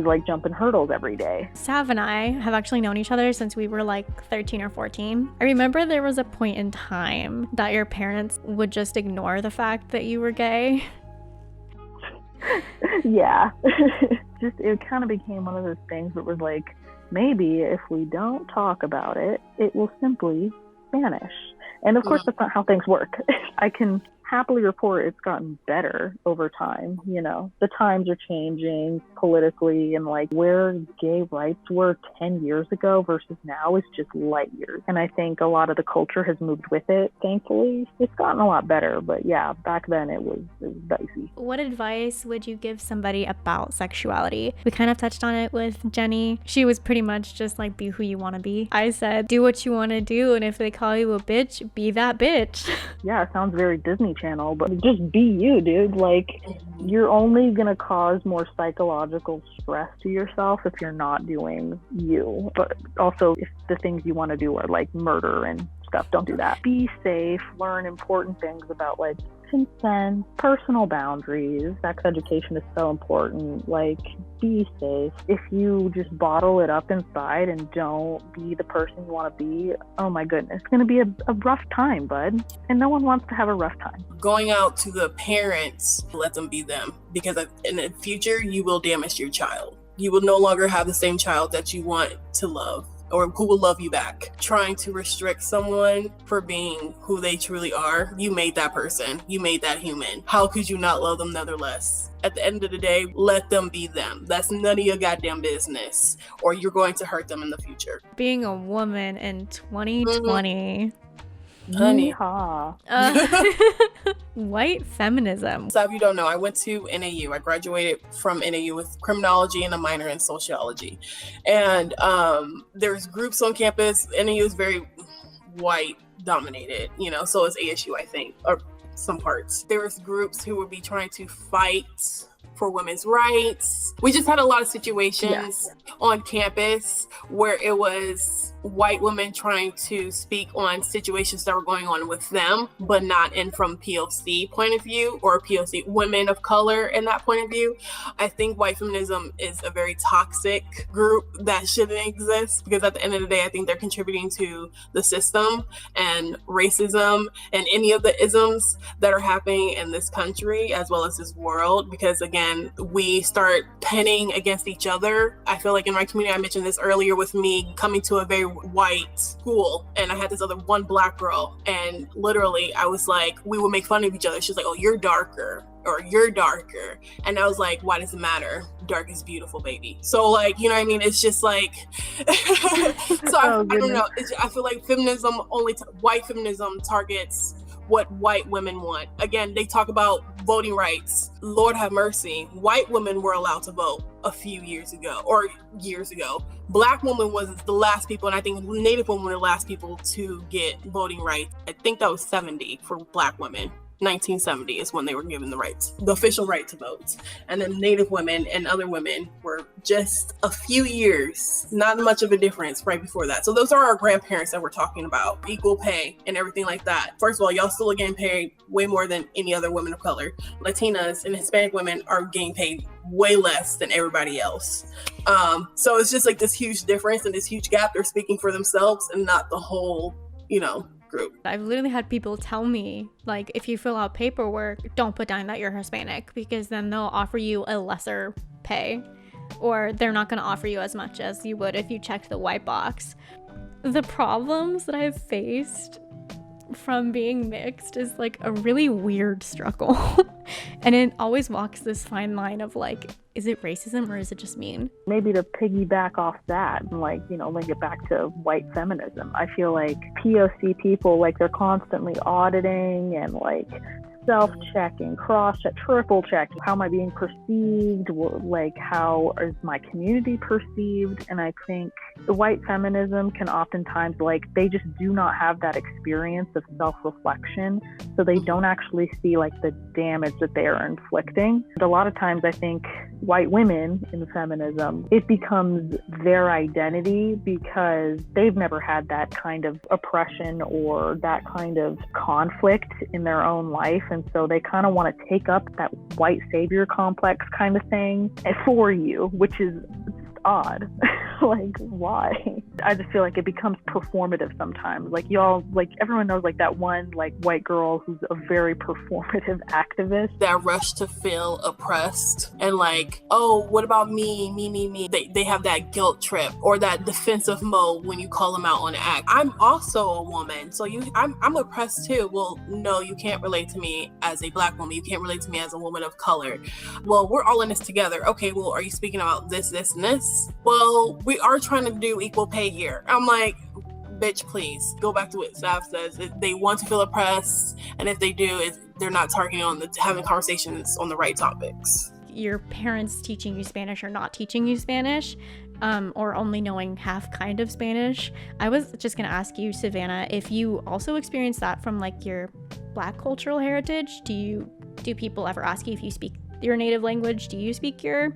like jumping hurdles every day. Sav and I have actually known each other since we were like 13 or 14. I remember there was a point in time that your parents would just ignore the fact that you were gay. Yeah. Just, it kind of became one of those things that was like, maybe if we don't talk about it, it will simply vanish. And of course, that's not how things work. I can happily report it's gotten better over time. You know, the times are changing politically, and like where gay rights were 10 years ago versus now is just light years. And I think a lot of the culture has moved with it, thankfully. It's gotten a lot better, but yeah, back then it was dicey. What advice would you give somebody about sexuality? We kind of touched on it with Jenny. She was pretty much just like, be who you want to be. I said, do what you want to do, and if they call you a bitch, be that bitch. Yeah, it sounds very Disney Channel, but just be you, dude. Like, you're only gonna cause more psychological stress to yourself if you're not doing you. But also, if the things you want to do are like murder and stuff, don't do that. Be safe, learn important things about like consent, personal boundaries. Sex education is so important. Like, be safe. If you just bottle it up inside and don't be the person you want to be, oh my goodness, it's going to be a rough time, bud. And no one wants to have a rough time. Going out to the parents, let them be them, because in the future, you will damage your child. You will no longer have the same child that you want to love, or who will love you back. Trying to restrict someone for being who they truly are, you made that person, you made that human. How could you not love them nonetheless? At the end of the day, let them be them. That's none of your goddamn business, or you're going to hurt them in the future. Being a woman in 2020. Honey. White feminism. So if you don't know, I went to NAU. I graduated from NAU with criminology and a minor in sociology. And there's groups on campus. NAU is very white dominated, so is ASU, I think, or some parts. There was groups who would be trying to fight for women's rights. We just had a lot of situations on campus where it was white women trying to speak on situations that were going on with them, but not in from POC point of view, or POC women of color in that point of view. I think white feminism is a very toxic group that shouldn't exist, because at the end of the day, I think they're contributing to the system and racism and any of the isms that are happening in this country as well as this world, because again, we start pinning against each other. I feel like in my community, I mentioned this earlier with me coming to a very white school, and I had this other one black girl, and literally I was like, we would make fun of each other. She's like, oh, you're darker, or you're darker. And I was like, why does it matter? Dark is beautiful, baby. So like, you know what I mean? It's just like, so I don't know. I feel like feminism white feminism targets what white women want. Again, they talk about voting rights. Lord have mercy. White women were allowed to vote a few years ago. Black women was the last people, and I think Native women were the last people to get voting rights. I think that was 70 for Black women. 1970 is when they were given the official right to vote. And then Native women and other women were just a few years, not much of a difference right before that. So those are our grandparents that we're talking about, equal pay and everything like that. First of all, y'all still are getting paid way more than any other women of color. Latinas and Hispanic women are getting paid way less than everybody else. So it's just like this huge difference and this huge gap. They're speaking for themselves and not the whole, group. I've literally had people tell me, like, if you fill out paperwork, don't put down that you're Hispanic, because then they'll offer you a lesser pay, or they're not going to offer you as much as you would if you checked the white box. The problems that I've faced from being mixed is like a really weird struggle. And it always walks this fine line of like, is it racism or is it just mean? Maybe to piggyback off that and link it back to white feminism, I feel like POC people, they're constantly auditing and self-checking, cross-check, triple-checking. How am I being perceived? How is my community perceived? And I think the white feminism can oftentimes, they just do not have that experience of self-reflection. So they don't actually see, the damage that they are inflicting. And a lot of times, I think white women in feminism, it becomes their identity because they've never had that kind of oppression or that kind of conflict in their own life. And so they kind of want to take up that white savior complex kind of thing for you, which is odd. Why? I just feel like it becomes performative sometimes. Everyone knows that one white girl who's a very performative activist. That rush to feel oppressed and oh, what about me? They have that guilt trip or that defensive mode when you call them out on the act. I'm also a woman, so I'm oppressed too. Well, no, you can't relate to me as a Black woman. You can't relate to me as a woman of color. Well, we're all in this together. Okay, well, are you speaking about this, and this? Well, we are trying to do equal pay here. I'm like, bitch, please go back to what Sav says. They want to feel oppressed, and if they do, they're not targeting on having conversations on the right topics. Your parents teaching you Spanish or not teaching you Spanish, or only knowing half kind of Spanish. I was just gonna ask you, Savannah, if you also experience that from your Black cultural heritage. Do people ever ask you if you speak your native language? Do you speak your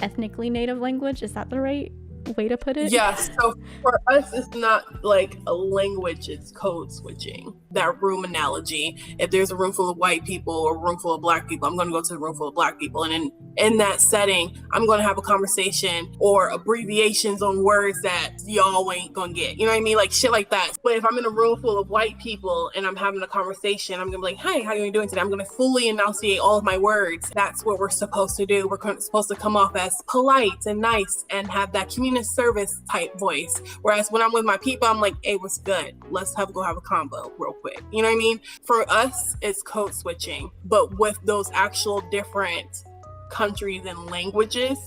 ethnically native language? Is that the right way to put it? Yes. So for us, it's not like a language, it's code switching. That room analogy. If there's a room full of white people or a room full of black people, I'm going to go to the room full of black people. And in that setting, I'm going to have a conversation or abbreviations on words that y'all ain't going to get. You know what I mean? Like shit like that. But if I'm in a room full of white people and I'm having a conversation, I'm going to be like, hey, how are you doing today? I'm going to fully enunciate all of my words. That's what we're supposed to do. We're supposed to come off as polite and nice and have that community service type voice. Whereas when I'm with my people, I'm like, hey, what's good? Let's go have a combo real quick. You know what I mean? For us, it's code switching. But with those actual different countries and languages,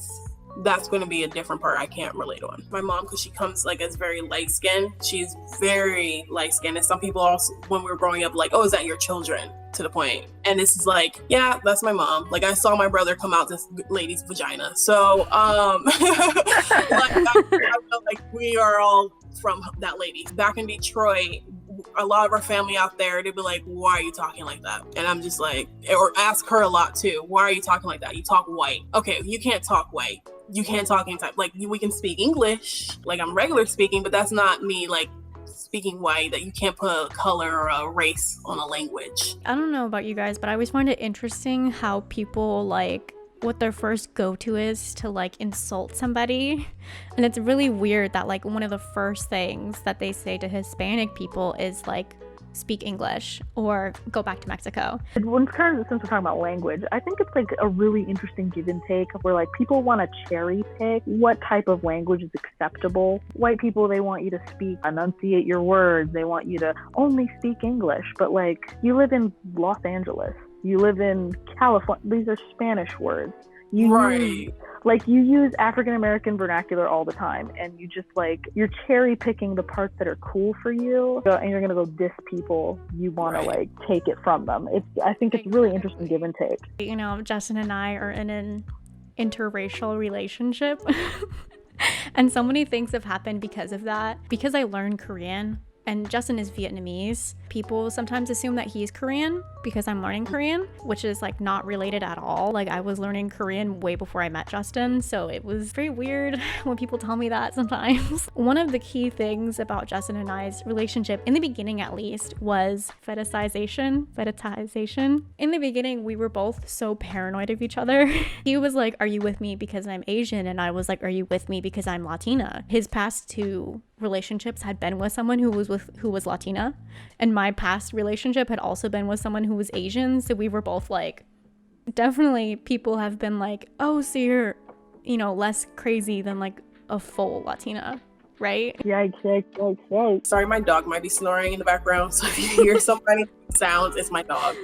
that's going to be a different part I can't relate on. My mom, because she comes like as very light skinned, she's very light skinned. And some people also, when we were growing up, like, oh, is that your children? To the point. And this is like, yeah, that's my mom. Like I saw my brother come out this lady's vagina. So like, I feel like we are all from that lady. Back in Detroit, a lot of our family out there, they'd be like, why are you talking like that? And I'm just like, or ask her a lot too, why are you talking like that? You talk white. Okay, you can't talk white. You can't talk any type. Like we can speak English, like I'm regular speaking, but that's not me like speaking white, that you can't put a color or a race on a language. I don't know about you guys, but I always find it interesting how people like what their first go-to is to like insult somebody. And it's really weird that like one of the first things that they say to Hispanic people is like, speak English or go back to Mexico. Since we're talking about language, I think it's like a really interesting give and take where like people want to cherry pick what type of language is acceptable. White people, they want you to enunciate your words. They want you to only speak English. But like you live in Los Angeles, you live in California, these are Spanish words. You use African American vernacular all the time, and you just like you're cherry picking the parts that are cool for you, and you're gonna go diss people you want to like take it from them. I think it's really interesting give and take. You know, Justin and I are in an interracial relationship, and so many things have happened because of that. Because I learned Korean. And Justin is Vietnamese. People sometimes assume that he's Korean because I'm learning Korean, which is like not related at all. Like I was learning Korean way before I met Justin, so it was very weird when people tell me that sometimes. One of the key things about Justin and I's relationship, in the beginning at least, was fetishization. In the beginning, we were both so paranoid of each other. He was like, are you with me because I'm Asian? And I was like, are you with me because I'm Latina? His past two relationships had been with someone who was Latina, and my past relationship had also been with someone who was Asian, so we were both like, definitely people have been like, oh, so you're, you know, less crazy than like a full Latina, right? Yikes. Sorry, my dog might be snoring in the background, so if you hear somebody sounds, it's my dog.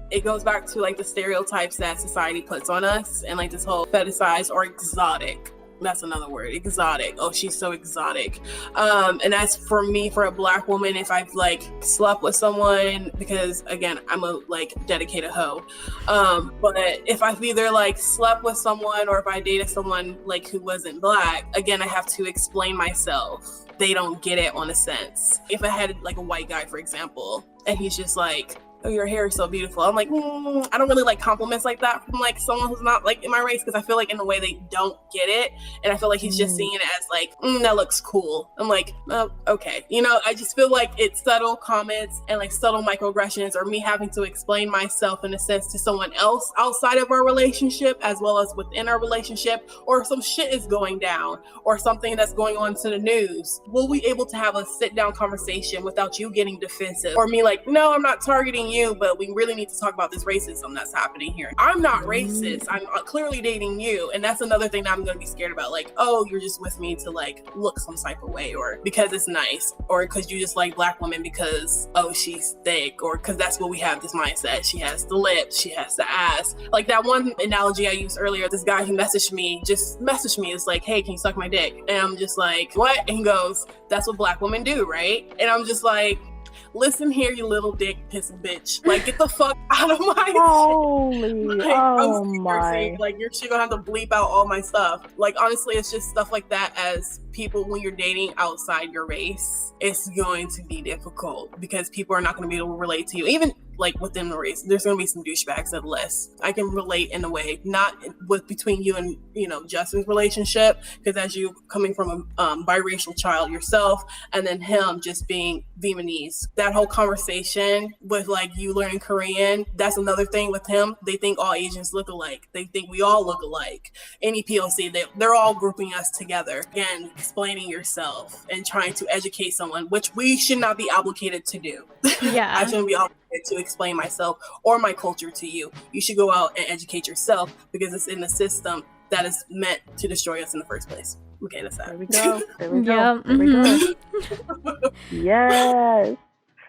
It goes back to like the stereotypes that society puts on us, and like this whole fetishized or exotic. That's another word, exotic. Oh, she's so exotic. And that's for me, for a Black woman, if I've like slept with someone, because again, I'm a like dedicated hoe. But if I've either like slept with someone or if I dated someone like who wasn't Black, again, I have to explain myself. They don't get it on a sense. If I had like a white guy, for example, and he's just like, oh, your hair is so beautiful. I'm like, I don't really like compliments like that from like someone who's not like in my race, because I feel like in a way they don't get it. And I feel like he's just seeing it as like, that looks cool. I'm like, oh, okay. You know, I just feel like it's subtle comments and like subtle microaggressions, or me having to explain myself in a sense to someone else outside of our relationship as well as within our relationship, or some shit is going down or something that's going on to the news. Will we able to have a sit down conversation without you getting defensive, or me like, no, I'm not targeting you, but we really need to talk about this racism that's happening here. I'm not racist. I'm clearly dating you. And that's another thing that I'm going to be scared about. Like, oh, you're just with me to like look some type of way, or because it's nice, or because you just like Black women because, oh, she's thick, or because that's what we have this mindset. She has the lips, she has the ass. Like that one analogy I used earlier, this guy who messaged me, it's like, hey, can you suck my dick? And I'm just like, what? And he goes, that's what Black women do, right? And I'm just like, listen here, you little dick pissing bitch. Like, get the fuck out of my Holy, like, oh I'm my. saying, like, you're gonna have to bleep out all my stuff. Like, honestly, it's just stuff like that. As people, when you're dating outside your race, it's going to be difficult because people are not going to be able to relate to you. Even like within the race, there's going to be some douchebags at list. I can relate in a way, not with between you and, you know, Justin's relationship, because as you coming from a biracial child yourself, and then him just being Vietnamese, that whole conversation with like you learning Korean, that's another thing with him. They think all Asians look alike. They think we all look alike. Any POC, they're all grouping us together. Again, explaining yourself and trying to educate someone, which we should not be obligated to do. Yeah. I shouldn't be obligated to explain myself or my culture to you. You should go out and educate yourself because it's in the system that is meant to destroy us in the first place. Okay, that's that. There we go. There we go. Yeah. There we go. Yes.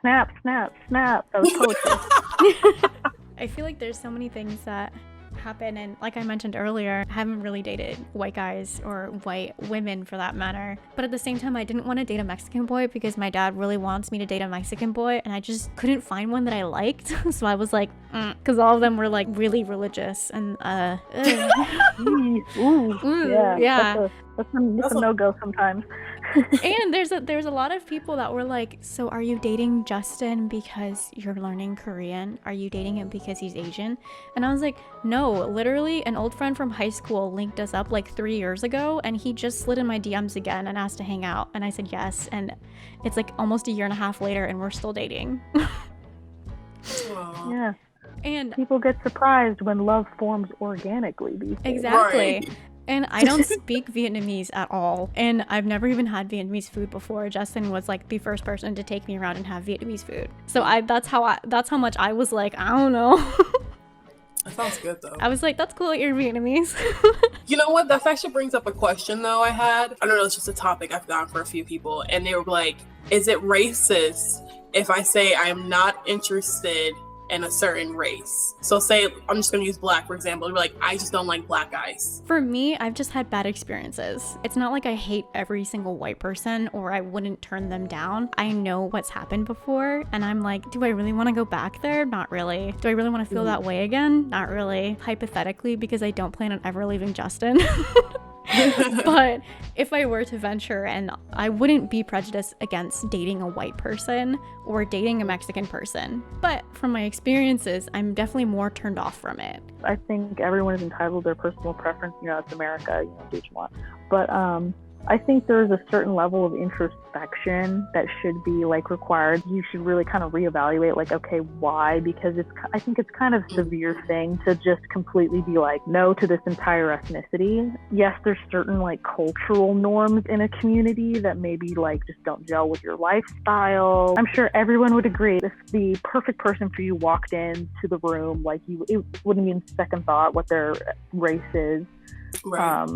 Snap, snap, snap. That was poetry. I feel like there's so many things that happen, and like I mentioned earlier, I haven't really dated white guys or white women for that matter, but at the same time I didn't want to date a Mexican boy because my dad really wants me to date a Mexican boy, and I just couldn't find one that I liked. So I was like, because all of them were like really religious and Ooh, yeah. That's a no-go sometimes. And there's a lot of people that were like, so are you dating Justin because you're learning Korean? Are you dating him because he's Asian? And I was like, no, literally an old friend from high school linked us up like 3 years ago, and he just slid in my DMs again and asked to hang out, and I said yes, and it's like almost a year and a half later and we're still dating. Yeah. And People get surprised when love forms organically these days. exactly. Right. And I don't speak Vietnamese at all. And I've never even had Vietnamese food before. Justin was like the first person to take me around and have Vietnamese food. So that's how much I was like, I don't know. That sounds good though. I was like, that's cool that you're Vietnamese. You know what? That actually brings up a question though I had. I don't know, it's just a topic I've gotten for a few people, and they were like, is it racist if I say I am not interested in a certain race? So say, I'm just going to use black, for example. They're like, I just don't like black guys. For me, I've just had bad experiences. It's not like I hate every single white person or I wouldn't turn them down. I know what's happened before, and I'm like, do I really want to go back there? Not really. Do I really want to feel that way again? Not really. Hypothetically, because I don't plan on ever leaving Justin. But if I were to venture, and I wouldn't be prejudiced against dating a white person or dating a Mexican person, but from my experiences, I'm definitely more turned off from it. I think everyone is entitled to their personal preference. You know, it's America, you know, do what you want. But I think there's a certain level of introspection that should be like required. You should really kind of reevaluate, like, okay, why? Because I think it's kind of a severe thing to just completely be like, no to this entire ethnicity. Yes, there's certain like cultural norms in a community that maybe like just don't gel with your lifestyle. I'm sure everyone would agree if the perfect person for you walked into the room, like it wouldn't even second thought what their race is. Right.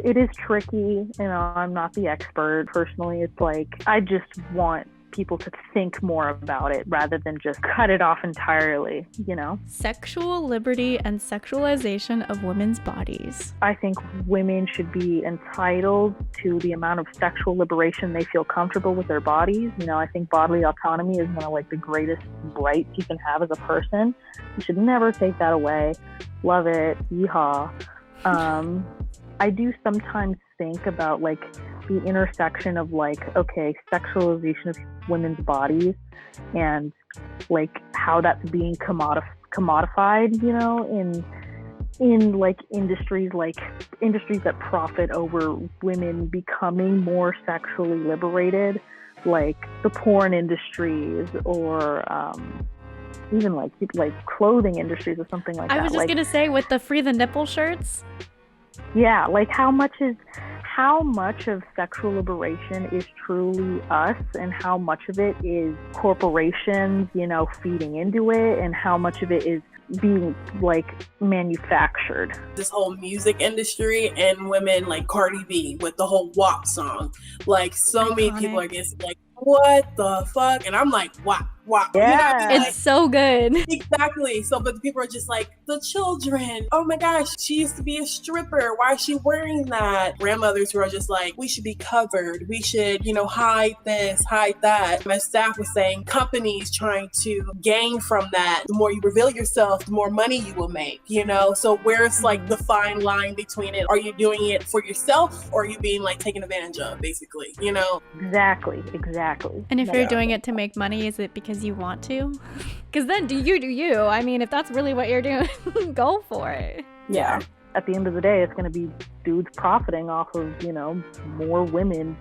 It is tricky, you know, I'm not the expert. Personally, it's like, I just want people to think more about it rather than just cut it off entirely, you know? Sexual liberty and sexualization of women's bodies. I think women should be entitled to the amount of sexual liberation they feel comfortable with their bodies. You know, I think bodily autonomy is one of like the greatest rights you can have as a person. You should never take that away. Love it. Yeehaw. I do sometimes think about like the intersection of like, okay, sexualization of women's bodies and like how that's being commodified, you know, in like industries that profit over women becoming more sexually liberated, like the porn industries or even like clothing industries or something like that. I was just gonna say, with the free the nipple shirts. Yeah, like how much of sexual liberation is truly us and how much of it is corporations, you know, feeding into it, and how much of it is being like manufactured. This whole music industry and women like Cardi B with the whole WAP song, like so many people are just like, what the fuck? And I'm like, wow. Wow. Yeah. You know what I mean? It's so good. Exactly. So, but the people are just like, the children. Oh my gosh, she used to be a stripper. Why is she wearing that? Grandmothers who are just like, we should be covered. We should, hide this, hide that. My staff was saying companies trying to gain from that. The more you reveal yourself, the more money you will make, So where's like the fine line between it? Are you doing it for yourself or are you being like taken advantage of, basically, Exactly. And if you're doing it to make money, is it because you want to? Because then do you. I mean, if that's really what you're doing, go for it. Yeah. At the end of the day, it's going to be dudes profiting off of, more women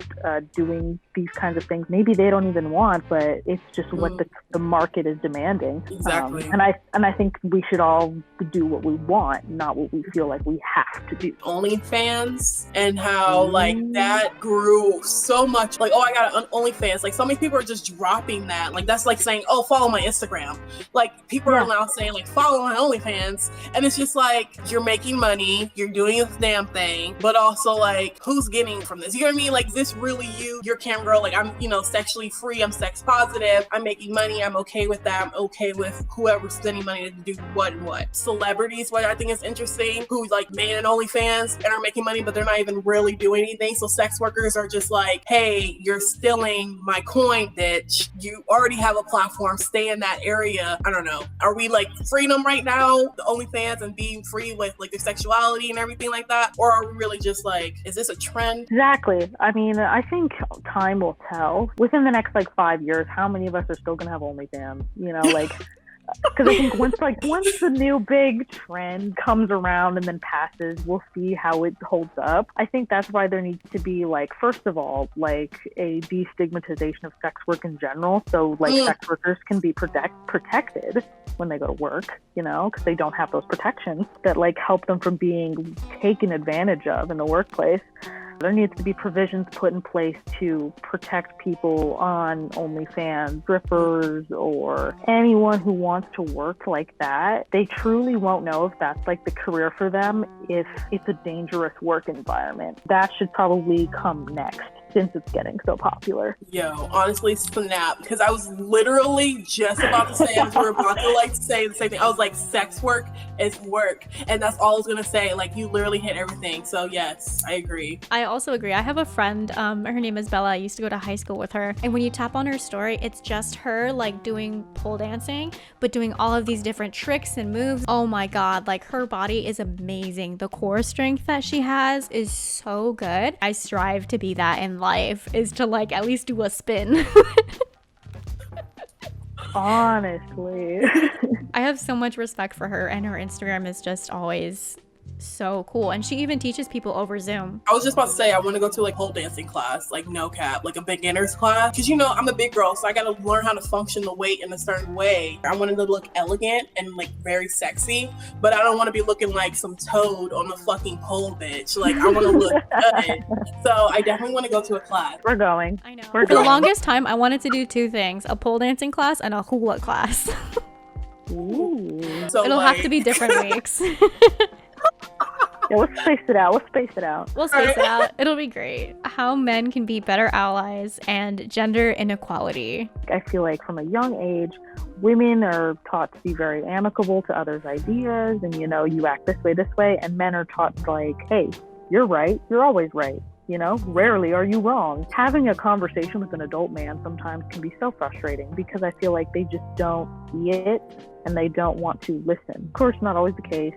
doing these kinds of things. Maybe they don't even want, but it's just what the market is demanding. Exactly. And I think we should all do what we want, not what we feel like we have to do. OnlyFans and how like that grew so much. Like, I got an OnlyFans. Like, so many people are just dropping that. Like, that's like saying, follow my Instagram. Like, people are now saying like, follow my OnlyFans, and it's just like, you're making money, you're doing this damn thing. But also like, who's getting from this? You know what I mean? Like, is this really your cam girl? Like, I'm, sexually free, I'm sex positive, I'm making money, I'm okay with that, I'm okay with whoever's spending money to do what and what. Celebrities, what I think is interesting, who like made an OnlyFans and are making money, but they're not even really doing anything. So sex workers are just like, hey, you're stealing my coin, bitch. You already have a platform, stay in that area. I don't know. Are we like freedom right now, the OnlyFans, and being free with like their sexuality and everything like that? Or are we really just like, is this a trend? Exactly. I mean, I think time will tell. Within the next 5 years, how many of us are still gonna have OnlyFans? Because I think once the new big trend comes around and then passes, we'll see how it holds up. I think that's why there needs to be first of all, a destigmatization of sex work in general. So sex workers can be protected when they go to work, because they don't have those protections that help them from being taken advantage of in the workplace. There needs to be provisions put in place to protect people on OnlyFans, strippers, or anyone who wants to work like that. They truly won't know if that's the career for them if it's a dangerous work environment. That should probably come next, since it's getting so popular. Yo, honestly, snap. Because I was literally just about to say, as we were about to say the same thing. I was like, sex work is work. And that's all I was going to say. You literally hit everything. So yes, I agree. I also agree. I have a friend, her name is Bella. I used to go to high school with her. And when you tap on her story, it's just her doing pole dancing, but doing all of these different tricks and moves. Oh my God, her body is amazing. The core strength that she has is so good. I strive to be that in life, is to at least do a spin. Honestly. I have so much respect for her, and her Instagram is just always so cool. And she even teaches people over Zoom. I was just about to say, I want to go to pole dancing class, no cap, a beginner's class. Because I'm a big girl, so I got to learn how to function the weight in a certain way. I wanted to look elegant and very sexy, but I don't want to be looking like some toad on the fucking pole, bitch. I want to look good. So I definitely want to go to a class. We're going. I know. For the longest time, I wanted to do two things: a pole dancing class and a hula class. Ooh. So it'll have to be different weeks. Yeah, let's space it out. We'll space it out. It'll be great. How men can be better allies and gender inequality. I feel from a young age, women are taught to be very amicable to others' ideas, and you act this way, and men are taught hey, you're right, you're always right. Rarely are you wrong. Having a conversation with an adult man sometimes can be so frustrating because I feel they just don't see it and they don't want to listen. Of course, not always the case,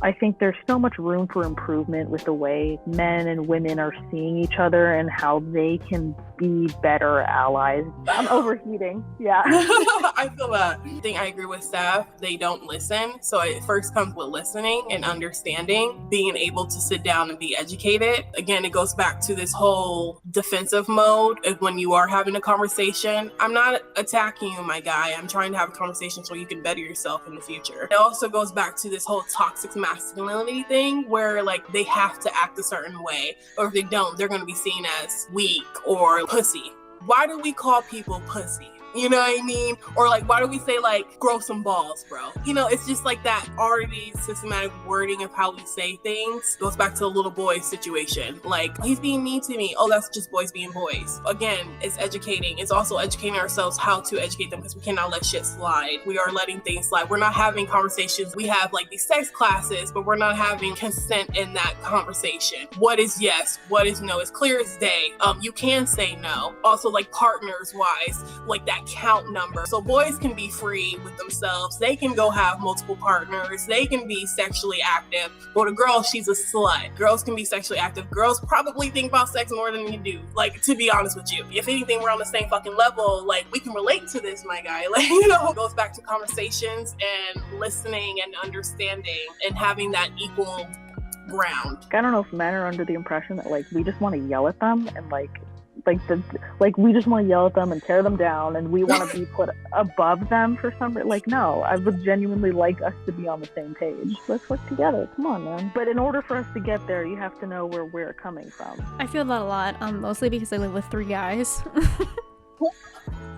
I think there's so much room for improvement with the way men and women are seeing each other and how they can be better allies. I'm overheating. Yeah. I feel that. I think I agree with staff. They don't listen. So it first comes with listening and understanding, being able to sit down and be educated. Again, it goes back to this whole defensive mode of when you are having a conversation. I'm not attacking you, my guy. I'm trying to have a conversation so you can better yourself in the future. It also goes back to this whole toxic masculinity thing where they have to act a certain way, or if they don't, they're going to be seen as weak or pussy. Why do we call people pussy? You know what I mean? Or like, why do we say like, grow some balls, bro? You know, it's just like that already systematic wording of how we say things goes back to the little boy situation. Like, he's being mean to me. Oh, that's just boys being boys. Again, it's educating. It's also educating ourselves how to educate them, because we cannot let shit slide. We are letting things slide. We're not having conversations. We have like these sex classes, but we're not having consent in that conversation. What is yes? What is no? It's clear as day. You can say no. Also, like partners wise, like that count number. So boys can be free with themselves. They can go have multiple partners. They can be sexually active. But a girl, she's a slut. Girls can be sexually active. Girls probably think about sex more than you do. Like, to be honest with you. If anything, we're on the same fucking level. Like, we can relate to this, my guy. Like, you know, it goes back to conversations and listening and understanding and having that equal ground. I don't know if men are under the impression that like we just want to yell at them and we just want to yell at them and tear them down and we want to be put above them for some reason. Like, no, I would genuinely like us to be on the same page. Let's work together. Come on, man. But in order for us to get there, you have to know where we're coming from. I feel that a lot, mostly because I live with 3 guys.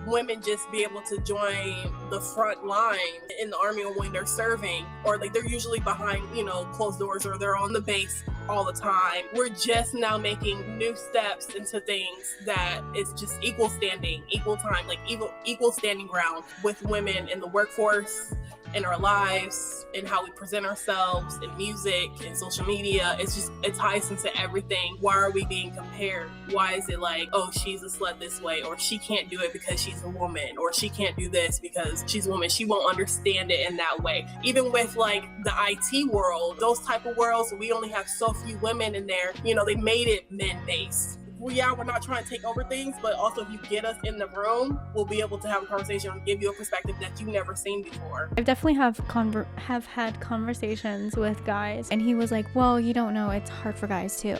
Women just be able to join the front line in the army when they're serving, or like they're usually behind, you know, closed doors, or they're on the base all the time. We're just now making new steps into things that is just equal standing, equal time, like equal standing ground with women in the workforce, in our lives, in how we present ourselves, in music, in social media. It's just, it ties into everything. Why are we being compared? Why is it like, oh, she's a slut this way, or she can't do it because she's a woman, or she can't do this because she's a woman? She won't understand it in that way. Even with like the IT world, those type of worlds, we only have so few women in there. You know, they made it men-based. Well, yeah, we're not trying to take over things, but also if you get us in the room, we'll be able to have a conversation and give you a perspective that you've never seen before. I've definitely have had conversations with guys, and he was like, well, you don't know, it's hard for guys too.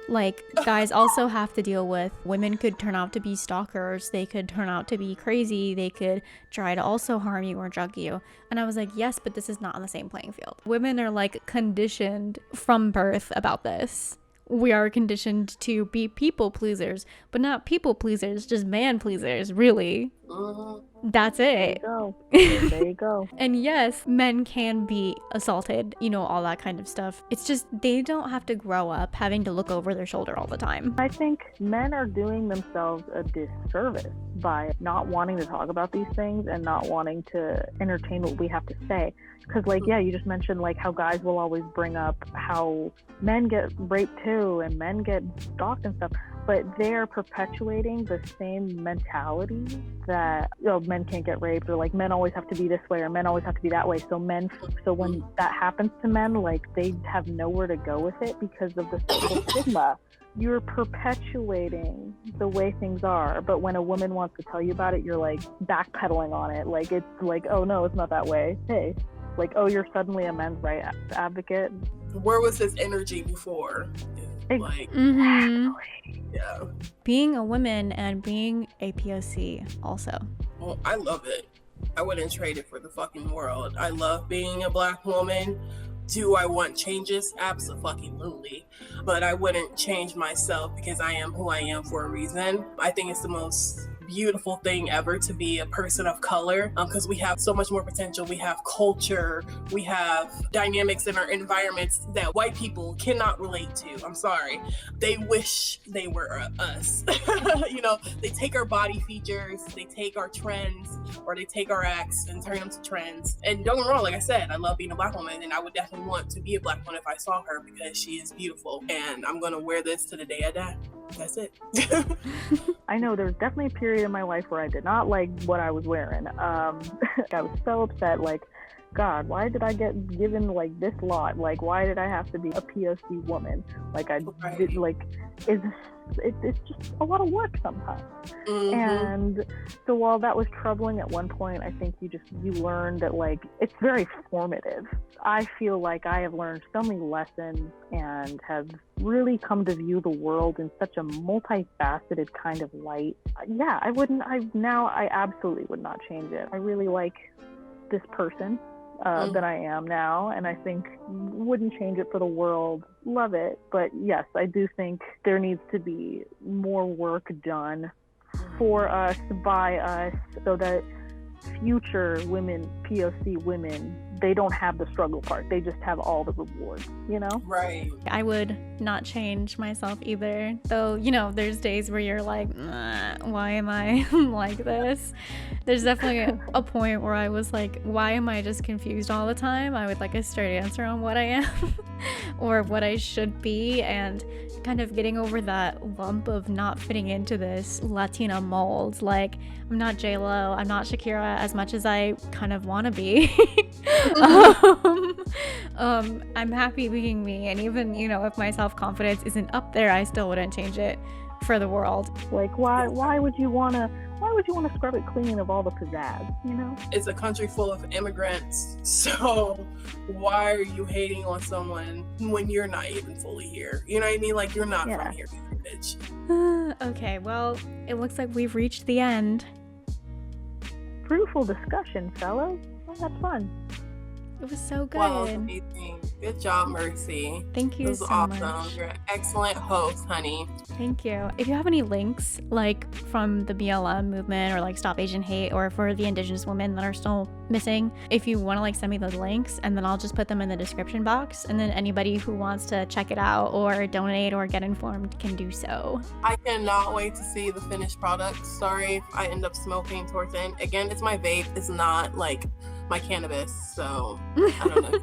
Like, guys also have to deal with, women could turn out to be stalkers, they could turn out to be crazy, they could try to also harm you or drug you. And I was like, yes, but this is not on the same playing field. Women are like conditioned from birth about this. We are conditioned to be people pleasers, but not people pleasers, just man pleasers, really. That's it. There you go. And yes, men can be assaulted, you know, all that kind of stuff. It's just they don't have to grow up having to look over their shoulder all the time. I think men are doing themselves a disservice by not wanting to talk about these things and not wanting to entertain what we have to say. Because, like, yeah, you just mentioned, like, how guys will always bring up how men get raped too and men get stalked and stuff. But they are perpetuating the same mentality that, you know, men can't get raped, or like men always have to be this way, or men always have to be that way. So when that happens to men, like, they have nowhere to go with it because of the stigma. You're perpetuating the way things are, but when a woman wants to tell you about it, you're like backpedaling on it. Like, it's like, oh no, it's not that way. Hey, like, oh, you're suddenly a men's rights advocate. Where was this energy before? Like, yeah. Being a woman and being a POC also. Well, I love it. I wouldn't trade it for the fucking world. I love being a Black woman. Do I want changes? Absolutely. But I wouldn't change myself because I am who I am for a reason. I think it's the most beautiful thing ever to be a person of color, because we have so much more potential. We have culture, we have dynamics in our environments that white people cannot relate to. I'm sorry. They wish they were us. You know, they take our body features, they take our trends, or they take our acts and turn them to trends. And don't get me wrong, like I said, I love being a Black woman, and I would definitely want to be a Black woman if I saw her, because she is beautiful. And I'm gonna wear this to the day I die. That's it. I know there's definitely a period in my life where I did not like what I was wearing. I was so upset, like, God, why did I get given like this lot? Like, why did I have to be a POC woman? Like, I did, like, it's just a lot of work sometimes. And so while that was troubling at one point, I think you learn that, like, it's very formative. I feel like I have learned so many lessons and have really come to view the world in such a multifaceted kind of light. Yeah, I absolutely would not change it. I really like this person that I am now, and I think wouldn't change it for the world. Love it. But yes, I do think there needs to be more work done for us, by us, so that future women, POC women, they don't have the struggle part. They just have all the rewards, you know? Right. I would not change myself either. Though, you know, there's days where you're like, why am I like this? There's definitely a point where I was like, why am I just confused all the time? I would like a straight answer on what I am or what I should be, and kind of getting over that lump of not fitting into this Latina mold. Like, I'm not J-Lo, I'm not Shakira as much as I kind of want to be. I'm happy being me, and even, you know, if my self-confidence isn't up there, I still wouldn't change it for the world. Like, why would you want to scrub it clean of all the pizzazz, you know? It's a country full of immigrants, so why are you hating on someone when you're not even fully here? You know what I mean? Like, you're not from here, bitch. Okay, well, it looks like we've reached the end. Fruitful discussion, fellas. Oh, that's fun. It was so good. Wow, amazing. Good job, Mercy. Thank you This so was awesome. much. You're an excellent host, honey. Thank you. If you have any links, like from the BLM movement or like Stop Asian Hate, or for the Indigenous women that are still missing, if you want to like send me those links, and then I'll just put them in the description box, and then anybody who wants to check it out or donate or get informed can do so. I cannot wait to see the finished product. Sorry if I end up smoking towards the end. Again, it's my vape. It's not like my cannabis, so I don't know.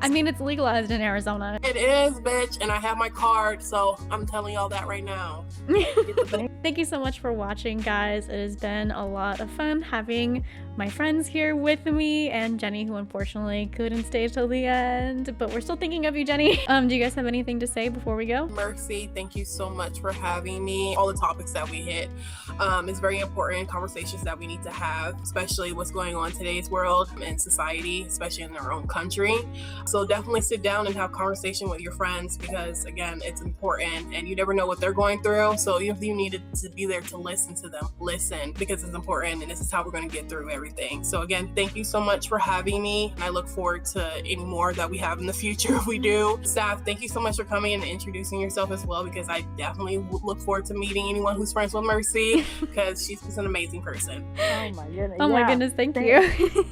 I mean, it's legalized in Arizona. It is, bitch, and I have my card, so I'm telling y'all that right now. Thank you so much for watching, guys. It has been a lot of fun having my friends here with me, and Jenny, who unfortunately couldn't stay till the end, but we're still thinking of you, Jenny. Do you guys have anything to say before we go? Mercy, thank you so much for having me. All the topics that we hit is very important, conversations that we need to have, especially what's going on in today's world and society, especially in our own country. So definitely sit down and have conversation with your friends, because again, it's important, and you never know what they're going through. So if you needed to be there to listen to them, listen, because it's important, and this is how we're going to get through everything. So again, thank you so much for having me, and I look forward to any more that we have in the future if we do. Staff, thank you so much for coming and introducing yourself as well, because I definitely look forward to meeting anyone who's friends with Mercy, because she's just an amazing person. Oh my goodness. Oh my goodness, thank you.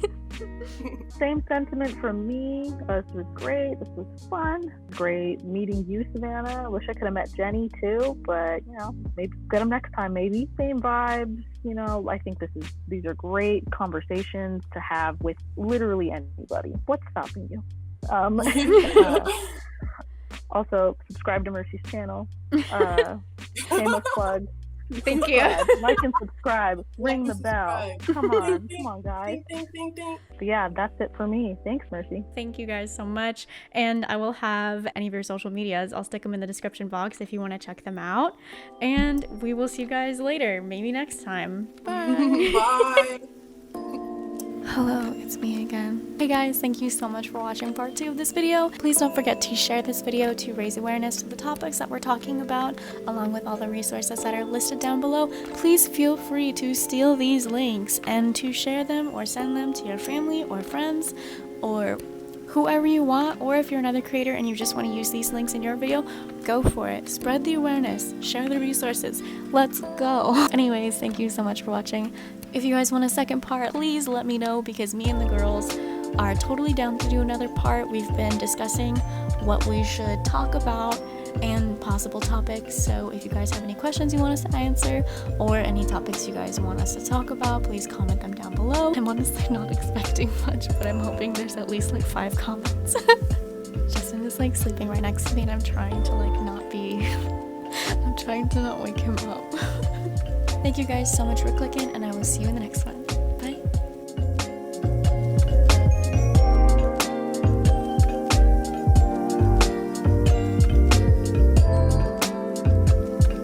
Same sentiment from me. This was great. This was fun. Great meeting you, Savannah. I wish I could have met Jenny too, but you know, maybe get them next time. Maybe same vibes. You know, I think these are great conversations to have with literally anybody. What's stopping you? Also, subscribe to Mercy's channel. Shameless plug. Thank you. Like and subscribe. Ring the bell. Come on, guys. Ding, ding, ding. But yeah, that's it for me. Thanks, Mercy. Thank you guys so much. And I will have any of your social medias. I'll stick them in the description box if you want to check them out. And we will see you guys later. Maybe next time. Bye. Bye. Hello, it's me again. Hey guys, thank you so much for watching part 2 of this video. Please don't forget to share this video to raise awareness to the topics that we're talking about, along with all the resources that are listed down below. Please feel free to steal these links and to share them or send them to your family or friends or whoever you want, or if you're another creator and you just want to use these links in your video, go for it. Spread the awareness, share the resources. Let's go. Anyways, thank you so much for watching. If you guys want a second part, please let me know, because me and the girls are totally down to do another part. We've been discussing what we should talk about and possible topics. So if you guys have any questions you want us to answer, or any topics you guys want us to talk about, please comment them down below. I'm honestly not expecting much, but I'm hoping there's at least like 5 comments. Justin is like sleeping right next to me, and I'm trying to like not be I'm trying to not wake him up. Thank you guys so much for clicking, and I will see you in